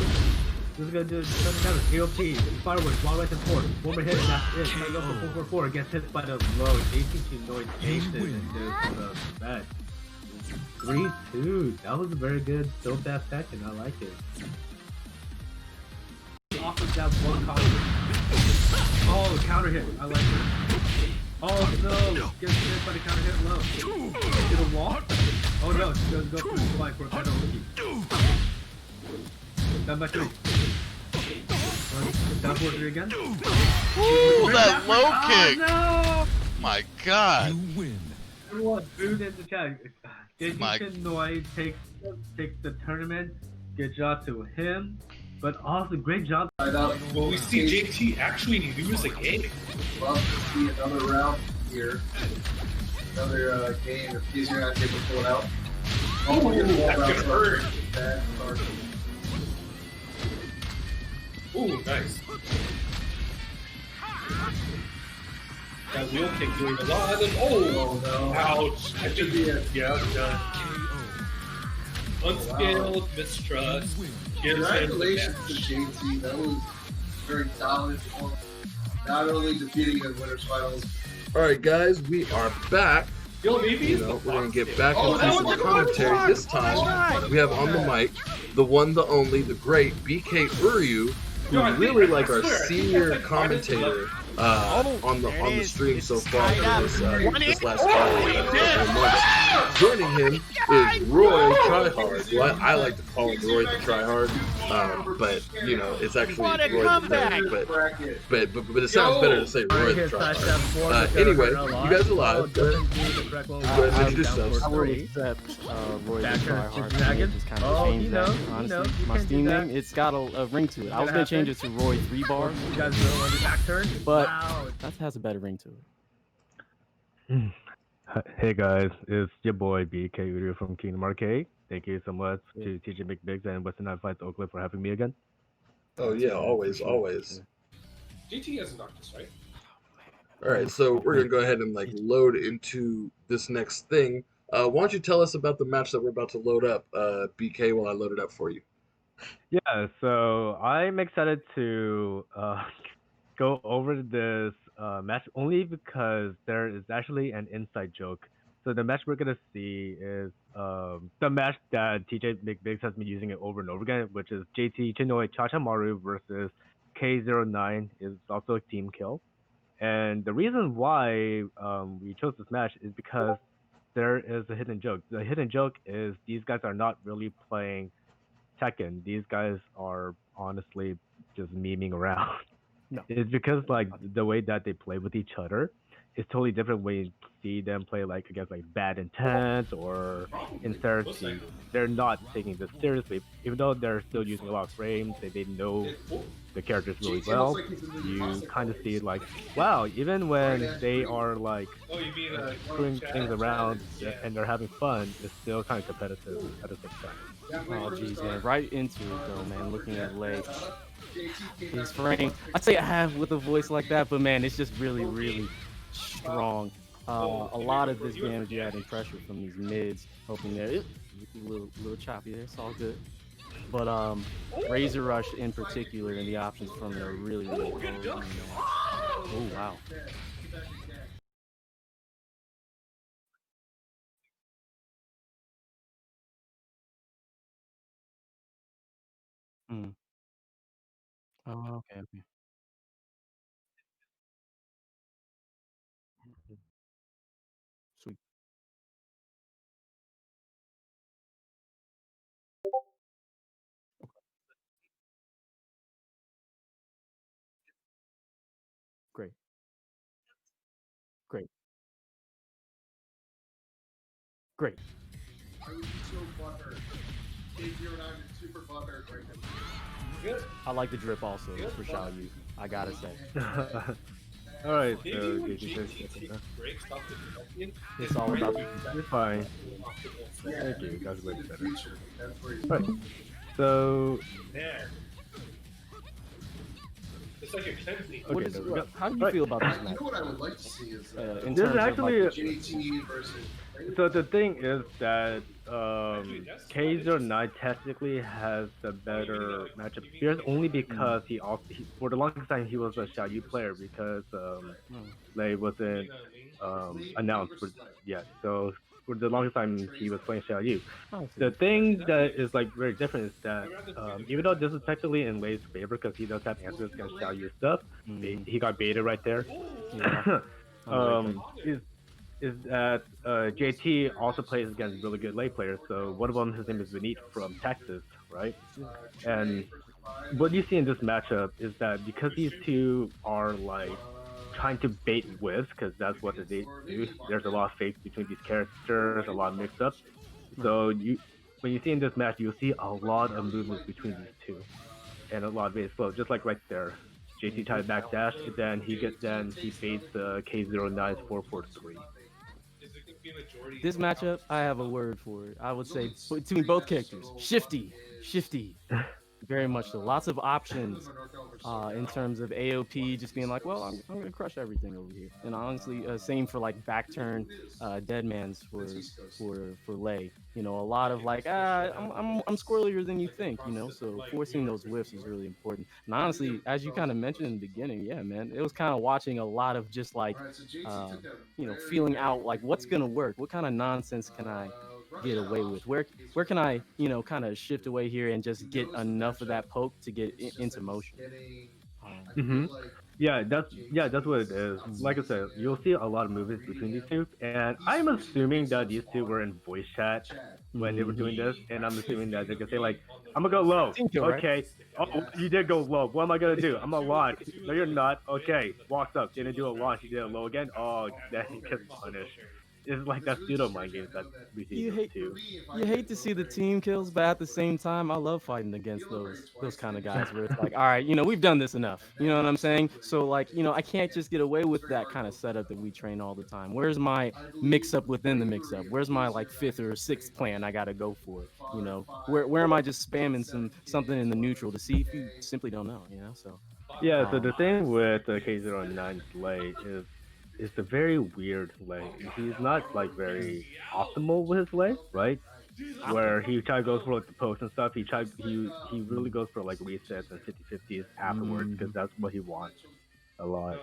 This is gonna do 7 damage. AOP, fireworks, wall raising 4. 1 more hit, and that's it. Trying to go for 4. Gets hit by the low. ATT noise takes it and does the bad. 3-2. That was a very good dope-ass Tekken. I like it. Off of that one column. Oh, counter hit. I like it. Oh no! Gets hit by the counter hit low. To the wall. Oh no! She does go for the spike for a better rookie. Down by 3. Down for 3 again. Ooh, that low kick! No! My God! You win. Everyone, booed in the chat. Noi takes the tournament. Good job to him. But also, great job. Well, we see JT actually lose a game. Well, see another round here. Another game. If he's not able to pull it out. Oh, that's gonna hurt. Ooh, nice. That wheel kick doing a lot. And oh no! Ouch! That should be it. Yeah, done. Unscaled, mistrust. Congratulations to JT. That was very dominant performance. Not only defeating the winners finals. All right, guys, we are back. Yo, maybe You it's know, the we're gonna box get thing. back Oh, into that some was the commentary. good This time, we have on the mic the one, the only, the great BK Uryu, who Yo, I think- really I like our swear, I think senior that's like minus commentator 11. on the stream so far for this last Oh, couple months. Joining him is Roy Tryhard. Well, I like to call him Roy the Tryhard, but you know it's actually What a Roy comeback! but it sounds better to say Roy the Tryhard. Anyway, you guys are live. Go ahead and introduce yourselves. I will accept Roy the Tryhard. Dragon? Just kind of Oh, change you that. know, you Honestly, know, you my can do Steam that. name, it's got a ring to it. I was Gonna gonna change it happen? to Roy 3 Bar, You guys really want to back turn? but Wow. that has a better ring to it. Hey guys, it's your boy BK Udio from Kingdom Arcade. Thank you so much to TJ McBiggs and Western Night Fights Oakland for having me again. Oh yeah, always, always. GT has a Noctis, right? All right, so we're gonna go ahead and like load into this next thing. Why don't you tell us about the match that we're about to load up, BK, while I load it up for you? Yeah, so I'm excited to go over this match only because there is actually an inside joke. So the match we're gonna see is the match that TJ McBiggs has been using it over and over again, which is JT Chinoy Chachamaru versus K09 is also a team kill. And the reason why we chose this match is because there is a hidden joke. The hidden joke is these guys are not really playing Tekken. These guys are honestly just memeing around. No. It's because like the way that they play with each other is totally different when you see them play like against like Bad Intent or Insurgency. They're not taking this seriously, even though they're still using a lot of frames. They know the characters really well. You kind of see like, wow, even when they are like screwing things around and they're having fun, it's still kind of competitive at the same time. Oh jeez, man, right into it though, man. Looking at Lay, his frame. I'd say I have with a voice like that, but man, it's just really, really strong. A lot of this damage you're adding pressure from these mids, hoping they're a little choppy there. It's all good. But Razor Rush in particular and the options from it are really, really cool. Oh wow. Mm. Oh, okay, okay. Sweet. Great. Great. Great. I would be so butthurt. K09 is super butthurt right now. I like the drip also for Xiao Yu. I gotta say. All right, so Maybe JT when says GT breaks off the champion, It's all about you're fine. Thank you, guys are way better. Right. So Man. It's like a cleansing. okay, What how do you feel about this You match? know what I would like to see is In this terms is actually of like, JT versus. so the thing is that K09 technically has the better matchup spears only because for the longest time he was a Xiao Yu player because Lei wasn't announced yet. So for the longest time he was playing Xiao Yu. The thing that is like very different is that even though this is technically in Lei's favor because he does have answers against Xiao Yu stuff, he got baited right there. Is that JT also plays against really good late players. So one of them, his name is Vinit from Texas, right? And what you see in this matchup is that because these two are like trying to bait whiz, because that's what they do. There's a lot of fakes between these characters, a lot of mix-ups. So when you see in this match, you'll see a lot of movements between these two, and a lot of very slow, just like right there. JT tried backdash, and then he baits K09's 443. this matchup, I have a word for it. I would say between both characters, shifty. Very much so. Lots of options in terms of AOP, just being like, well, I'm gonna crush everything over here. And honestly, same for like back turn, dead man's for Lei. A lot of like, I'm squirrelier than you think, So forcing those whiffs is really important. And honestly, as you kind of mentioned in the beginning, yeah, man, it was kind of watching a lot of just like, feeling out like what's gonna work, what kind of nonsense can I get away with, where can I, kind of shift away here and just get enough of that poke to get into motion. Hmm. Yeah, that's what it is. Like I said, you'll see a lot of movies between these two, and I'm assuming that these two were in voice chat when they were doing this, and I'm assuming that they're gonna say like, "I'm gonna go low." Tinko, right? Okay. Oh, you did go low. What am I gonna do? I'm gonna launch. No, you're not. Okay. Walks up. Didn't do a launch. He did a low again. Oh, then he gets punished. It's like that pseudo mind games that we see You those hate two. you hate to see the team kills, but at the same time, I love fighting against those kind of guys where it's like, all right, we've done this enough. You know what I'm saying? So like, I can't just get away with that kind of setup that we train all the time. Where's my mix up within the mix up? Where's my like fifth or sixth plan I gotta go for? Where am I just spamming something in the neutral to see if you simply don't know? So Yeah, so the thing with K09's lay is a very weird lay. He's not like very optimal with his lay, right? Where he try goes for like the post and stuff. He really goes for like resets and 50/50s afterwards because that's what he wants a lot.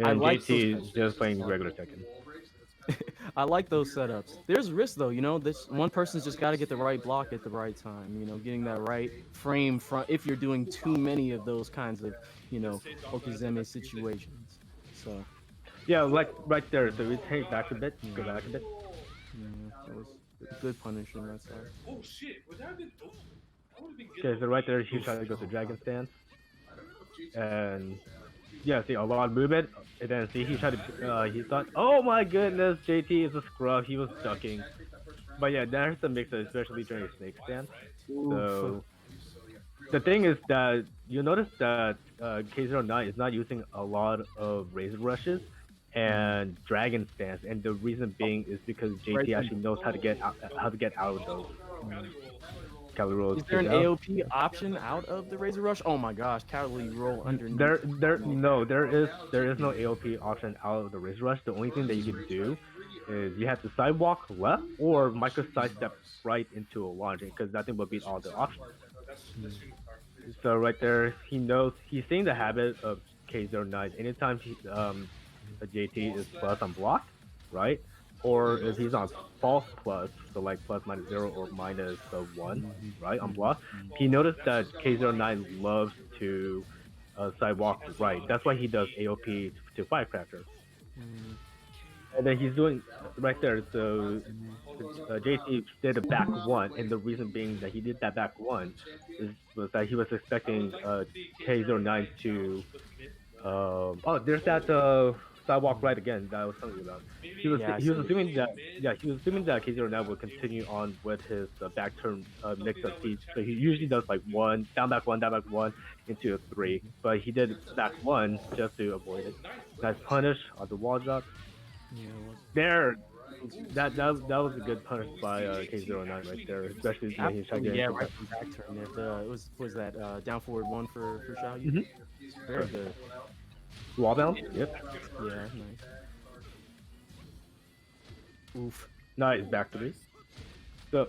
I And like those JT is just playing regular Tekken. I like those setups. There's risk though, this one person's just got to get the right block at the right time, getting that right frame front if you're doing too many of those kinds of, okizeme situations. So, Yeah, like right there. So we take back a bit, go back a bit. yeah, that was good punish on that side. Oh shit, would that have been dope? That would have been good. Okay, so right there he tried to go to Dragon Stance. And yeah, see a lot of movement, and then see he tried to he thought, oh my goodness, JT is a scrub. He was ducking, but yeah, there's a mix, especially during a snake stance. So the thing is that you notice that K09 is not using a lot of razor rushes and dragon stance, and the reason being is because JT actually knows how to get out of those. Is there an AOP option out of the Razor Rush? Oh my gosh, calorie roll underneath. There is no AOP option out of the Razor Rush. The only thing that you can do is you have to sidewalk left or micro sidestep right into a launch, because that thing will beat all the options. So right there, he's seeing the habit of K09. Anytime a JT is plus on block, right? Or if he's on false plus, so like plus minus 0 or minus 1, right, on block, he noticed that K09 loves to sidewalk right. That's why he does AOP to Firecracker. And then he's doing right there, so JT did a back 1, and the reason being that he did that back 1 was that he was expecting K09 to... oh, there's that... sidewalk right again that I was telling you about. He was assuming that K09 would continue on with his back turn mix up speed. So he usually does like down back one into a 3, but he did back 1 just to avoid it. Nice punish on the wall drop. There, that was a good punish by K09 right there, especially when he's trying to get right from back turn there. Was that down forward 1 for Xiaoyu? Very good. Wall bound? Yep. Yeah, nice. Oof. Nice, back 3. So,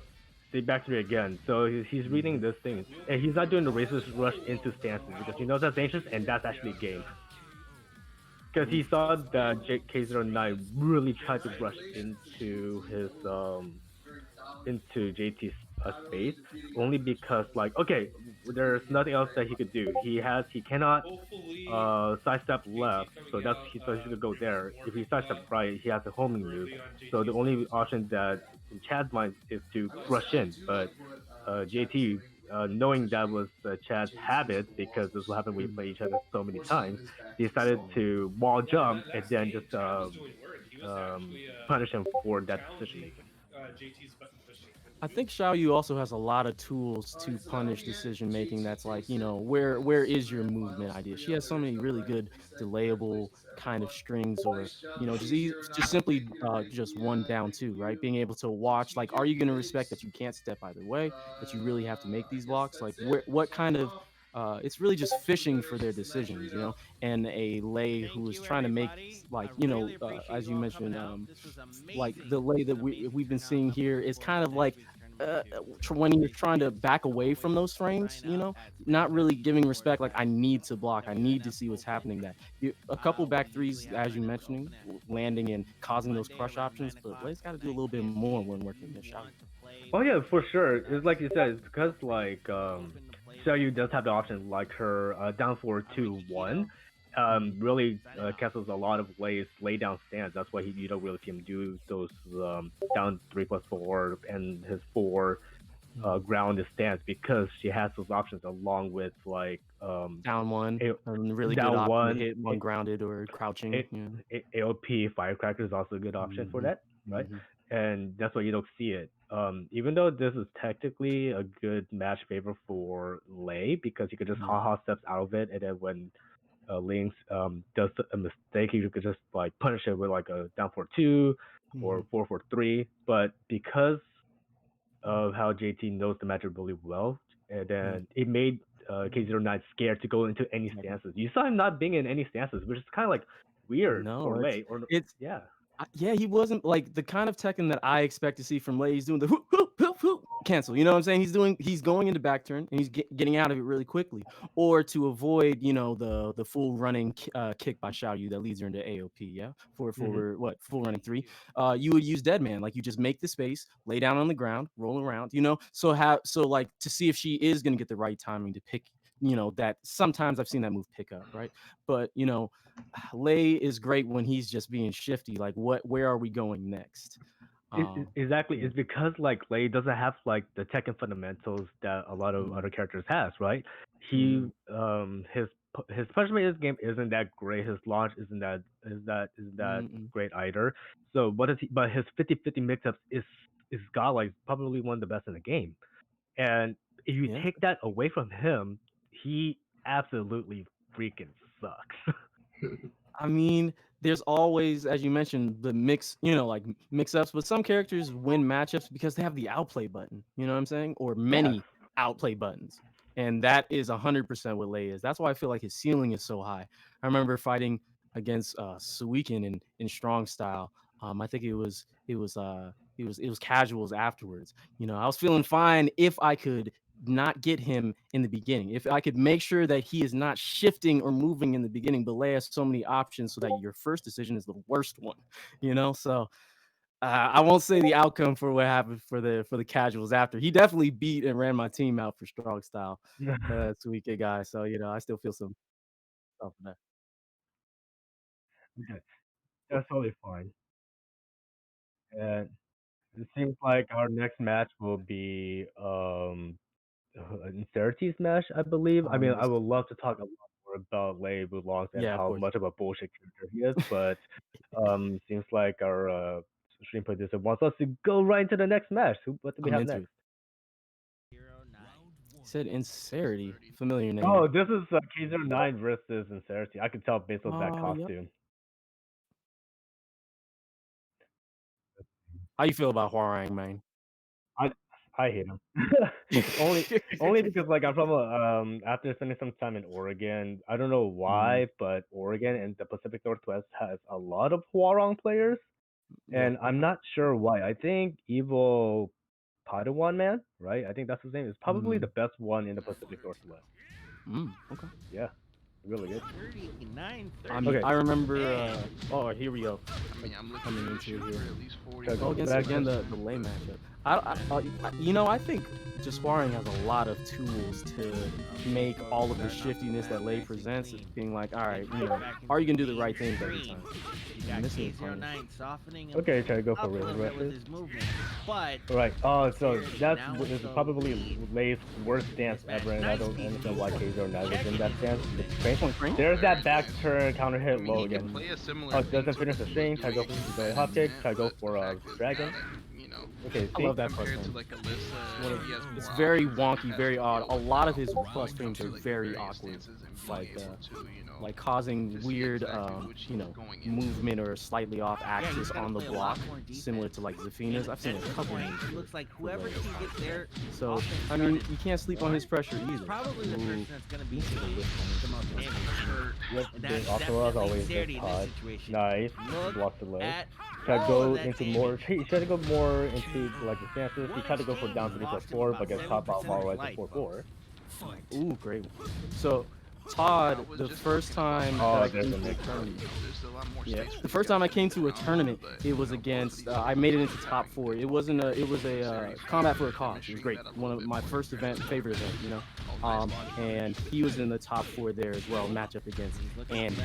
they back 3 again. So he's reading this thing. And he's not doing the Razor Rush into stances because he knows that's dangerous and that's actually game. Because he saw that K09 really tried to rush into his into JT's space, only because like, okay, there's nothing else that he could do. He cannot sidestep left, so he's gonna go there. If he sidestep right, he has a homing move. So the only option that in Chad's mind is to rush in, but JT, knowing that was Chad's habit, because this will happen when we play each other so many times, he decided to wall jump and then just punish him for that decision making. I think Xiaoyu also has a lot of tools to punish decision making. That's like, where is your movement idea? She has so many really good delayable kind of strings, or just simply just 1 down 2, right? Being able to watch, like, are you going to respect that you can't step either way, that you really have to make these blocks? Like, what kind of It's really just fishing for their decisions, you know. And a Lei who is trying to make like as you mentioned, like the Lei that we've been seeing here is kind of like when you're trying to back away from those frames, you know, not really giving respect. Like I need to block, I need to see what's happening. That a couple back threes, as you mentioning, landing and causing those crush options, but Lei's got to do a little bit more when working this shot. Oh yeah, for sure. It's like you said, it's because like Xiaoyu does have the option, like her down 4-2-1, really cancels a lot of lay down stands. That's why you don't really see him do those down 3+4 and his 4 grounded stance, because she has those options along with like down one, really down good option one, to hit one grounded or crouching. AOP Firecracker is also a good option for that, right? Mhm. And that's why you don't see it. Even though this is technically a good match favor for Lei, because you could just haha steps out of it, and then when Lynx does a mistake, you could just like punish it with like a down 4-2 or 4-4-3. But because of how JT knows the matchup really well, and then it made K09 scared to go into any stances. You saw him not being in any stances, which is kind of like weird for Lei. Yeah, he wasn't like the kind of Tekken that I expect to see from Lei. He's doing the whoop, whoop, whoop, whoop, cancel. You know what I'm saying? He's going into back turn and he's getting out of it really quickly, or to avoid the full running kick by Xiaoyu that leads her into AOP. Yeah, for full running 3. You would use Dead Man, like you just make the space, lay down on the ground, roll around. You know, so like to see if she is gonna get the right timing to pick. You know that sometimes I've seen that move pick up, right? But you know, Lei is great when he's just being shifty. Like, where are we going next? Exactly. It's because like Lei doesn't have like the Tekken fundamentals that a lot of other characters has, right? He his punishment in this game isn't that great. His launch isn't that great either. So but his 50-50 mix-ups is got like probably one of the best in the game. And if you take that away from him, he absolutely freaking sucks. I mean, there's always, as you mentioned, the like mix-ups, but some characters win matchups because they have the outplay button. You know what I'm saying? Or many outplay buttons. And that is 100% what Lei is. That's why I feel like his ceiling is so high. I remember fighting against Suiken in strong style. I think it was casuals afterwards. You know, I was feeling fine if I could not get him in the beginning. If I could make sure that he is not shifting or moving in the beginning, but Lei has so many options so that your first decision is the worst one, you know? So I won't say the outcome for what happened for the casuals after. He definitely beat and ran my team out for strong style, Suike guy. So, you know, I still feel some stuff for that. Okay, that's totally fine. And it seems like our next match will be in Certes match, I believe. I mean, I would love to talk a lot more about Lei Wulong and Yeah, of how course. much of a bullshit character he is, but seems like our stream producer wants us to go right into the next match. What do we I'm have into next? He said Insincerity. Familiar name. Oh, this is K09 versus Insincerity. I can tell based on that Yep. costume. How you feel about Hwoarang, man? I hate him. only because like I'm from after spending some time in Oregon. I don't know why, but Oregon and the Pacific Northwest has a lot of Hwoarang players, and I'm not sure why. I think Evil Padawan Man, right? I think that's his name. Is probably the best one in the Pacific Northwest. Okay. Yeah, really good. I remember. Oh, here we go. I mean, I'm Coming looking into for here. at least 40. Go against again the Lei matchup. I think just Hwoarang has a lot of tools to make all of the shiftiness that Lei presents, being like, all right, you know, are you gonna do the right things every time? Okay, try to go for resurrection. Right. Oh, so that's probably Lei's worst stance ever, and I don't understand why K09 was in that stance. The frame. There's that back turn counter hit I mean, low he can again. play a similar Oh, thing doesn't to finish the what he string. was Try to go doing for in the that hop kick. event, Try to go but for the fact is dragon. now that, you know, Okay, I see? love that plus compared to frame. like Alyssa, he has It's more very options, wonky, has very to odd. deal A with lot of that his while plus going frames into, are like, the very various awkward, stances and being like able to, you know, like causing to see weird, exactly what you she's know, going into. movement or slightly off Yeah, he's axis gotta on the play a lot block, more defense. similar to like Zafina's. I've seen At a this couple point, moves it looks like for whoever Lei. can get their So offense I mean, started you can't sleep on his pressure is either. probably the Ooh. person that's gonna be the most damage. Yep, And the that's Aquila is definitely always Zerdy the in Todd. this situation. Nice. Look Blocks the low. at Try to all go of that into damage. more. He tried to go more into like the stances. He tried to go for down 3+4, but gets top off all the way to 4-4. Ooh, great one. So Todd, the first time that I came to a tournament, the first time I came to a tournament, it was against. I made it into top 4. It wasn't a. It was a combat for a cause. It was great. One of my first favorite event, you know. And he was in the top 4 there as well. Matchup against Andy,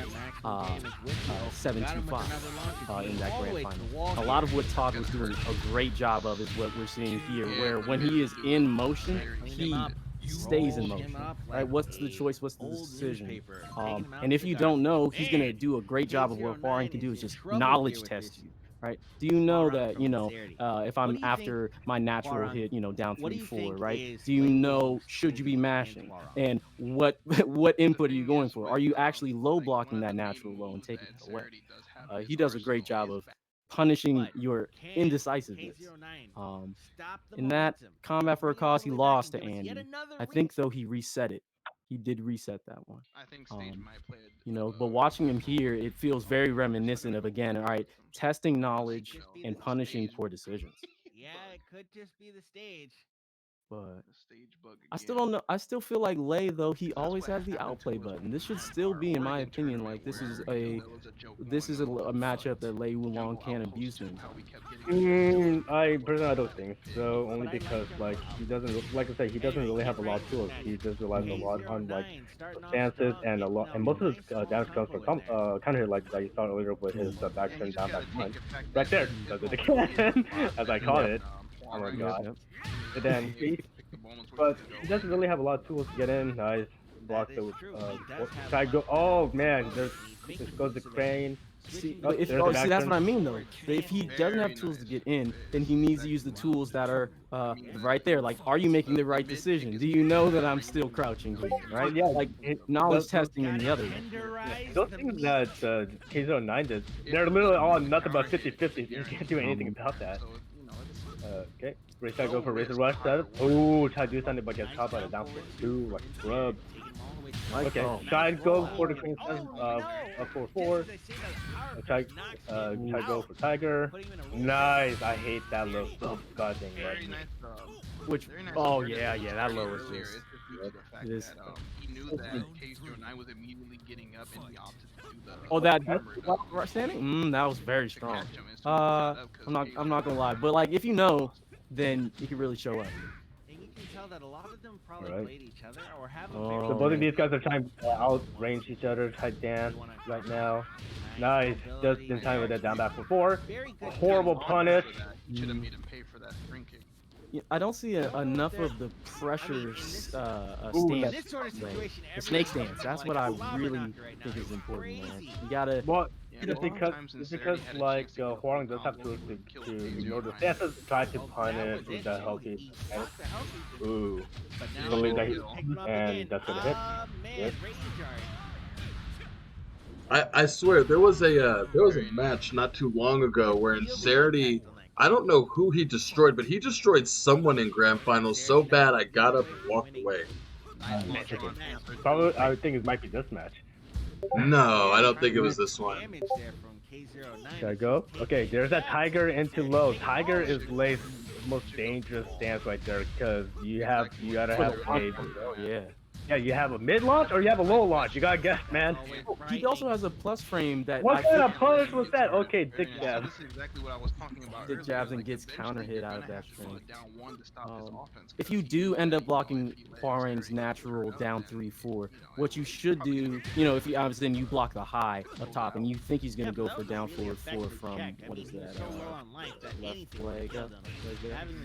7-2-5 in that grand final. A lot of what Todd was doing a great job of is what we're seeing here, where when he is in motion, he stays in motion, right? What's the choice? What's the decision? And if you don't know, he's gonna do a great job of what Warren can do is just knowledge test you, right? Do you know that, you know, if I'm after my natural hit, you know, down 3-4, right? Do you know, should you be mashing? And what what input are you going for? Are you actually low blocking that natural low and taking it away? He does a great job of punishing your indecisiveness. In that combat for a cause, he lost to Andy. I think though he reset it. He did reset that one. I think Stage might play it. You know, but watching him here, it feels very reminiscent of again, all right, testing knowledge and punishing poor decisions. Yeah, it could just be the stage. But Stage bug I still don't know. I still feel like Lei though he always has the outplay button. This should still be, in my opinion, like this is a matchup that Lei Wulong can't abuse him. I personally don't think so. Only because like he doesn't, like I said, he doesn't really have a lot of tools. He just relies a lot on like stances and a lot, and most of his damage comes from counter hit, like that you saw earlier with his back turn down back punch. Right there, does it again, as I call it. Oh my god. And then but he doesn't really have a lot of tools to get in. Nice block the try to go. Oh man, this goes the crane. See, that's what I mean though. If he doesn't have tools to get in, then he needs to use the tools that are right there. Like, are you making the right decision? Do you know that I'm still crouching here? Right? Yeah, like knowledge testing in the other one. Those things that K09 did, they're literally all nothing but 50-50. You can't do anything about that. Okay, try to go for Razor Rush setup. Oh, try to do something but get caught by the down for 2, like scrub. Okay, try to go for the Queen 4-4. Try to go for Tiger. Nice, I hate that low. Oh, god dang it. Which, oh yeah, that low is just. It is. He knew that K09 was immediately getting up and he opted to do the. Oh, that standing? That was very strong. I'm not gonna lie, but like if you know, then you can really show up. And you can tell that a lot of them probably played each other or have a So both of these guys are trying to outrange each other, try to dance right now. Nice, just in time with that down back for 4. Horrible punish. Should have made him pay for that spring kick. Yeah, I don't see enough of the pressure stance. The snake stance. That's what I really think is important, man. You gotta. Well, it's because like Huang does have to ignore the stances, try to punish with that healthy. Ooh, believe that and that's gonna hit. Yes. I swear there was a match not too long ago where Zerdy, I don't know who he destroyed, but he destroyed someone in grand finals so bad I got up and walked away. Probably, I think it might be this match. No, I don't think it was this one. Should I go? Okay, there's that Tiger into low. Tiger is Lei's most dangerous stance right there because you gotta have Yeah, you have a mid launch or you have a low launch. You gotta guess, man. He also has a plus frame that. What kind of punish was that? Okay, dick jab. This is exactly what I was talking about. Dick jabs and gets counter hit out of that frame. If you do end up blocking Huarang's natural down 3-4, what you should do, you know, if you obviously then you block the high up top and you think he's gonna go for down 4-4 from what is that? Left leg up.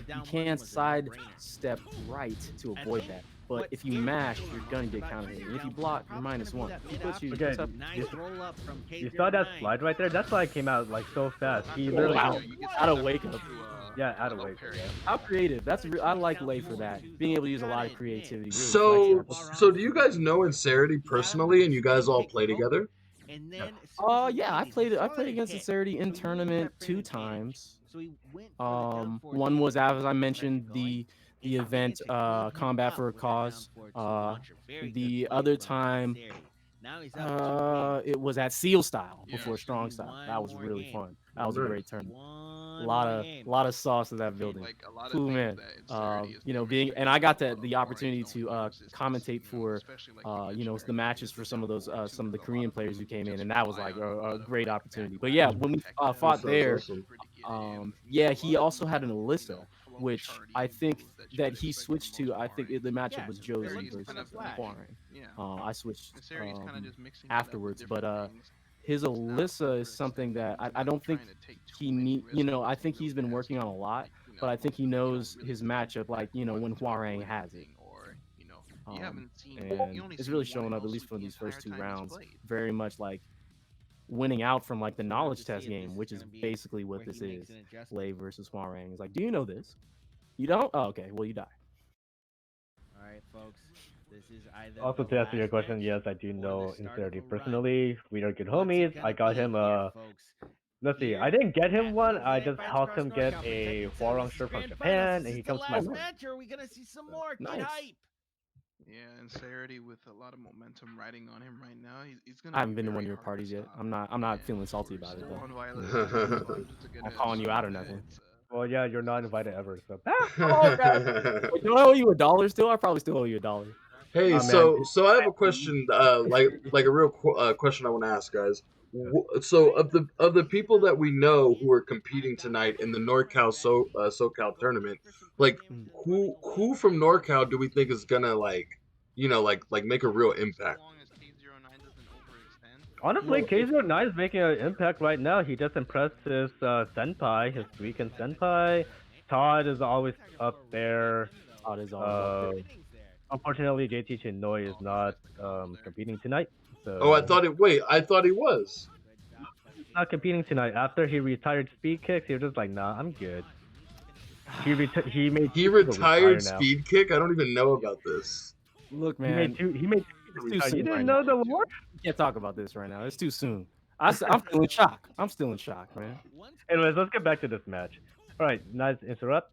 You can't side step right to avoid that. But if you mash, you're gonna get countered. And if you block, you're -1. He puts you. Okay, Up. you saw that slide right there? That's why it came out like so fast. He literally out of wake up. Yeah, out of wake up. Yeah. How creative! I like Lei for that. Being able to use a lot of creativity. Really So do you guys know Incerity personally, and you guys all play together? Yeah, I played against Sincerity in tournament 2 times. One was, as I mentioned, the event Combat for a Cause. The other time it was at Seal Style before Strong Style. That was really fun. That was a great tournament. A lot of sauce in that building. Cool, man. You know, and I got the opportunity to commentate for you know, the matches for some of the Korean players who came in, and that was like a great opportunity. But yeah, when we fought there, yeah, he also had an Alyssa, which I think that he switched to. I think the matchup was Josie versus Warren. I switched afterwards, but his Alyssa is something that I don't think he need. You know, I think he's been working on a lot, but I think he knows his matchup, like, you know, when Hwarang has it. And it's really showing up, at least for these first 2 rounds, very much like winning out from like the knowledge test game, which is basically what this is. Lei versus Hwarang. It's like, do you know this? You don't? Oh, okay. Well, you die. All right, folks. This is either Also, to answer your question, yes, I do know Incerity personally. We are good homies. I got him let's see, I didn't get him one. I just helped him get a Hwarang shirt from Japan, and he comes to my match. Are we gonna see some more? Get hype. Yeah, Incerity with a lot of momentum riding on him right now. He's gonna. I haven't been to one of your parties yet. I'm not feeling salty about it though. I'm calling you out or nothing. Well, yeah, you're not invited ever. So. Oh, God. Wait, do I owe you $1 still? I probably still owe you $1. Hey, so I have a question, like a real question I want to ask, guys. So of the people that we know who are competing tonight in the Norcal SoCal tournament, like who from Norcal do we think is gonna like make a real impact? Honestly, K09 is making an impact right now. He just impressed his senpai, his weekend senpai. Todd is always up there. Todd is always up there. Unfortunately, JT Chinoy is not competing tonight. So... Oh, I thought he was. Not competing tonight. After he retired speed kicks, he was just like, nah, I'm good. He retired speed kick? I don't even know about this. Look, man. He made you didn't know the lore? We can't talk about this right now. It's too soon. I'm still in shock. I'm still in shock, man. Anyways, let's get back to this match. All right, nice interrupt.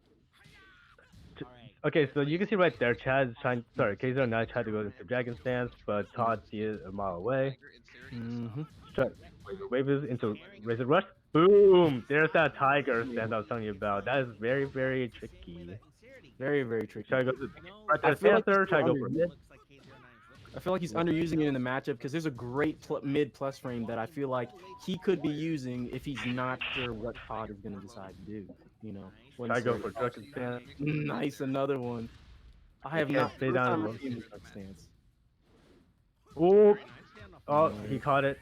Okay, so you can see right there, K09 tried to go into Dragon Stance, but Todd sees it a mile away. Waves into Razor Rush. Boom! There's that Tiger stance I was telling you about. That is very, very tricky. Very, very tricky. Try to go right there, Panther. Try to go for mid. I feel like he's underusing it in the matchup because there's a great mid plus frame that I feel like he could be using if he's not sure what Todd is going to decide to do. You know, try to go for Dragon Stance. Nice, another one. I have not stay down in stance. Oh, he caught it.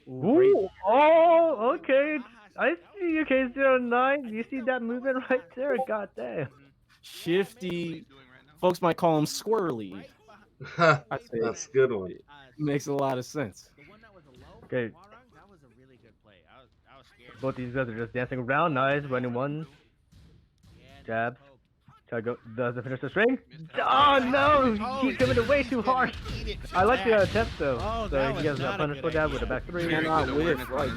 Ooh, oh, okay. I see you, K09. You see that movement right there? God damn. Shifty. Folks might call him squirrely. That's a good one. Makes a lot of sense. Okay. Both these guys are just dancing around. Nice. 1-1. Jab. Try to go. Does it finish the string? Oh no! He's coming away too hard. I like the attempt though. So he gets punished for that with a back 3. Cannot whiff. Right.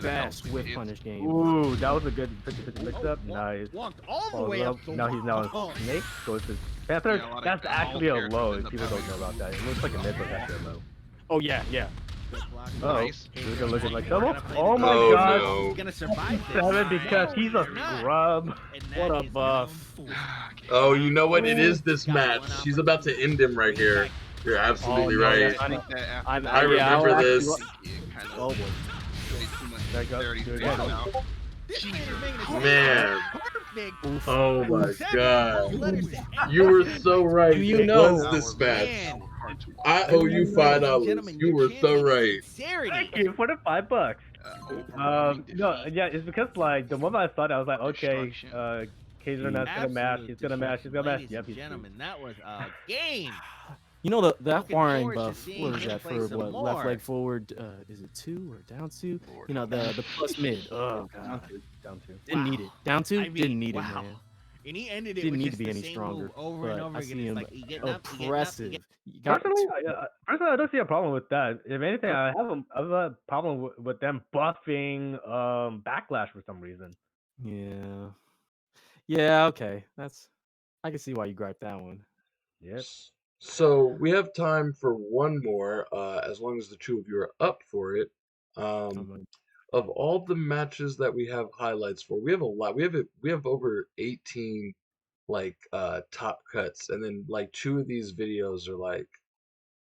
Fast whiff punish game. Ooh, that was a good 50-50 mix-up. Nice. Now he's now on Snake. Goes to Panther. That's actually a low. People don't know about that. It looks like a mid, but that's a low. Oh yeah, yeah. Nice. We're gonna look at like double. Oh my god! No. He's gonna survive 7 because he's a scrub. What a buff! Oh, you know what? It is this match. She's about to end him right here. You're absolutely right. I remember this. Oh boy. Man. Oh my god. You were so right. You know it was this match. I owe you $5. You were so right. Thank you for the $5. No, yeah, it's because like the moment I saw that, I was like, okay, Hazelnut's gonna mash. He's gonna mash. He's gonna mash. Ladies Yep, and he's gentlemen, that was a game. You know that Looking wiring forward to buff. seeing What is him that play for? some What left more. leg forward? Is it 2 or down 2? You know the plus mid. Oh down god, two. Down two. didn't need it. Down 2 I mean, didn't need it, wow. man. And he ended it Didn't with need just to be the any same stronger. move over and But over I again. see It's him like you getting up, you getting up, you oppressive. get. You got Personally, I don't see a problem with that. If anything, I have a problem with them buffing backlash for some reason. Yeah. Yeah. Okay. I can see why you gripe that one. Yep. So we have time for one more, as long as the two of you are up for it. Of all the matches that we have highlights for, we have a lot. We have over 18 like top cuts, and then like 2 of these videos are like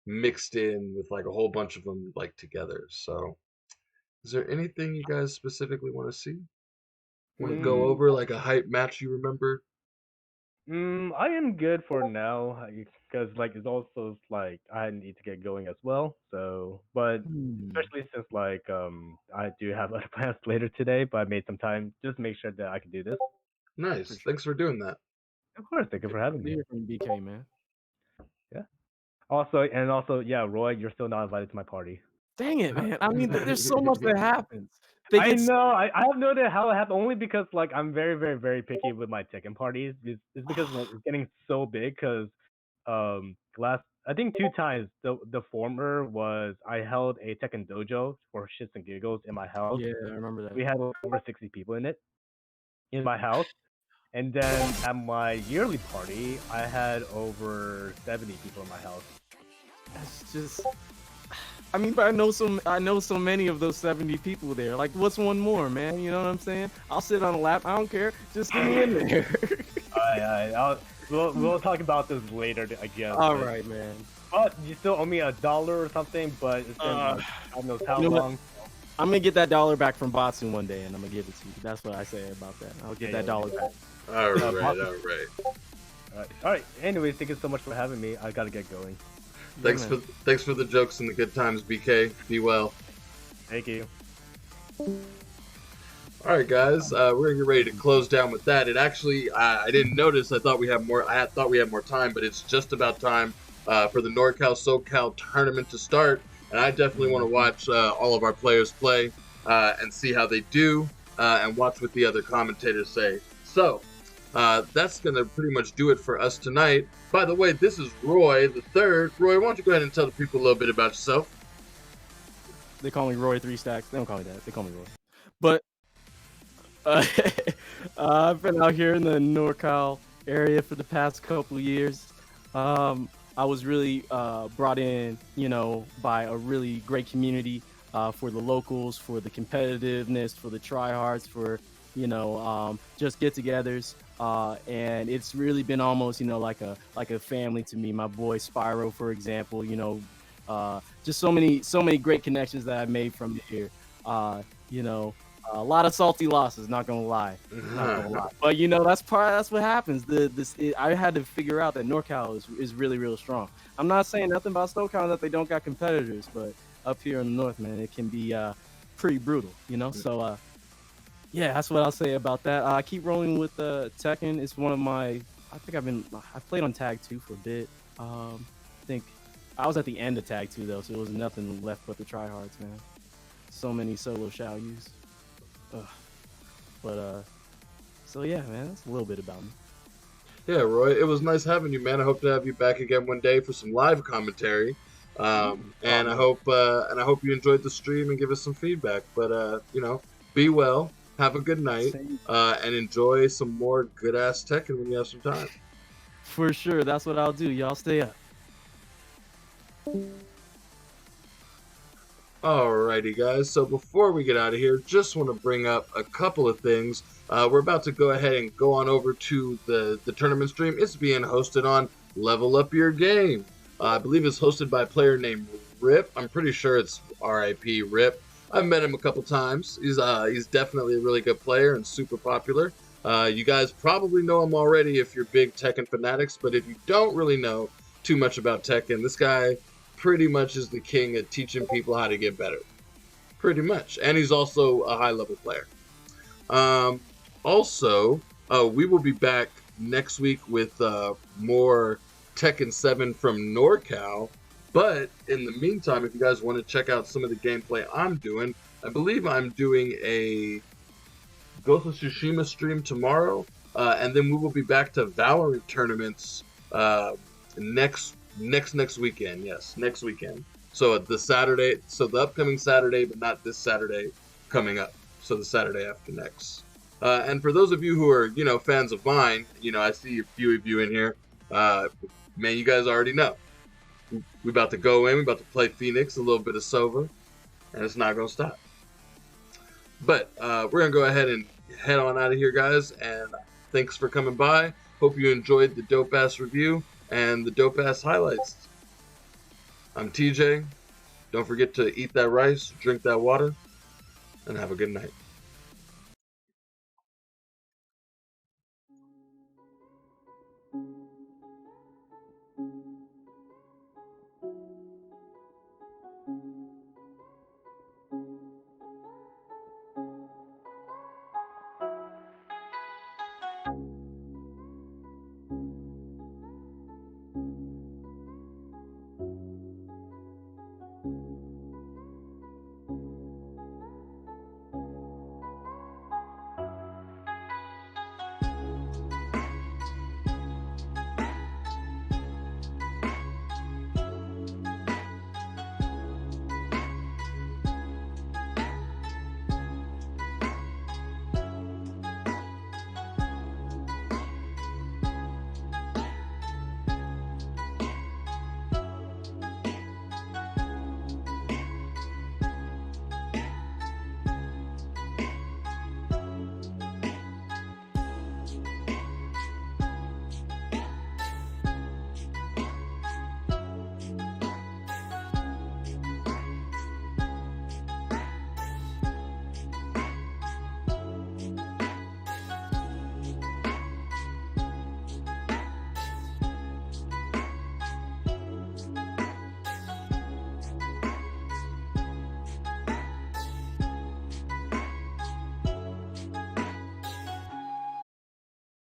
mixed in with like a whole bunch of them like together. So, is there anything you guys specifically want to see? Want to go over like a hype match you remember? I am good for now because like it's also like I need to get going as well. So, but especially since like I do have other plans later today, but I made some time just to make sure that I can do this. Nice. Thanks for doing that. Of course, thank you for having me. Hear from BK, man. Yeah. Also, yeah, Roy, you're still not invited to my party. Dang it, man. I mean, there's so much that happens. I know. I have no idea how it happened. Only because like I'm very, very, very picky with my Tekken parties. It's because like, it's getting so big. Because last I think 2 times the former was I held a Tekken dojo for shits and giggles in my house. Yeah, I remember that. We had over 60 people in it in my house, and then at my yearly party I had over 70 people in my house. That's just. I mean, but I know so many of those 70 people there. Like, what's one more, man? You know what I'm saying? I'll sit on a lap. I don't care. Just get me in there. We'll talk about this later, I guess. All right, man. But you still owe me $1 or something. But it's been like, God knows how long. I'm gonna get that $1 back from Batsu one day, and I'm gonna give it to you. That's what I say about that. I'll get that $1 back. All right. All right. Anyways, thank you so much for having me. I gotta get going. Thanks for the jokes and the good times, BK. Be well. Thank you. All right, guys, we're gonna get ready to close down with that. It actually, I didn't notice. I thought we had more. I thought we had more time, but it's just about time for the Norcal SoCal tournament to start. And I definitely want to watch all of our players play and see how they do, and watch what the other commentators say. So that's gonna pretty much do it for us tonight. By the way, this is Roy the Third. Roy, why don't you go ahead and tell the people a little bit about yourself? They call me Roy 3 Stacks. They don't call me that. They call me Roy. But I've been out here in the Norcal area for the past couple of years. I was really brought in, by a really great community for the locals, for the competitiveness, for the tryhards, for just get-togethers. And it's really been almost, like a family to me. My boy Spyro, for example, just so many great connections that I've made from here. A lot of salty losses, not gonna lie. But that's what happens. I had to figure out that Norcal is really, real strong. I'm not saying nothing about SoCal that they don't got competitors, but up here in the north, man, it can be pretty brutal, So yeah, that's what I'll say about that. I keep rolling with Tekken. It's one of my. I played on Tag 2 for a bit. I think I was at the end of Tag 2 though, so there was nothing left but the tryhards, man. So many solo Xiaoyus. So yeah, man, that's a little bit about me. Yeah, Roy, it was nice having you, man. I hope to have you back again one day for some live commentary. And I hope you enjoyed the stream and give us some feedback. But be well, have a good night, and enjoy some more good ass Tekken when you have some time. For sure, that's what I'll do. Y'all stay up. Alrighty, guys. So before we get out of here, just want to bring up a couple of things. We're about to go ahead and go on over to the tournament stream. It's being hosted on Level Up Your Game. I believe it's hosted by a player named Rip. I'm pretty sure it's RIP Rip. I've met him a couple times. He's definitely a really good player and super popular. You guys probably know him already if you're big Tekken fanatics, but if you don't really know too much about Tekken, this guy pretty much is the king at teaching people how to get better. Pretty much. And he's also a high-level player. Also, We will be back next week with more Tekken 7 from Norcal. But in the meantime, if you guys want to check out some of the gameplay I'm doing, I believe I'm doing a Ghost of Tsushima stream tomorrow, and then we will be back to Valorant tournaments next weekend. Yes, next weekend. So the upcoming Saturday, but not this Saturday coming up. So the Saturday after next. And for those of you who are, fans of mine, I see a few of you in here. Man, you guys already know. We're about to go in. We're about to play Phoenix, a little bit of Sova, and it's not going to stop. But we're going to go ahead and head on out of here, guys. And thanks for coming by. Hope you enjoyed the Dope Ass review and the Dope Ass highlights. I'm TJ. Don't forget to eat that rice, drink that water, and have a good night.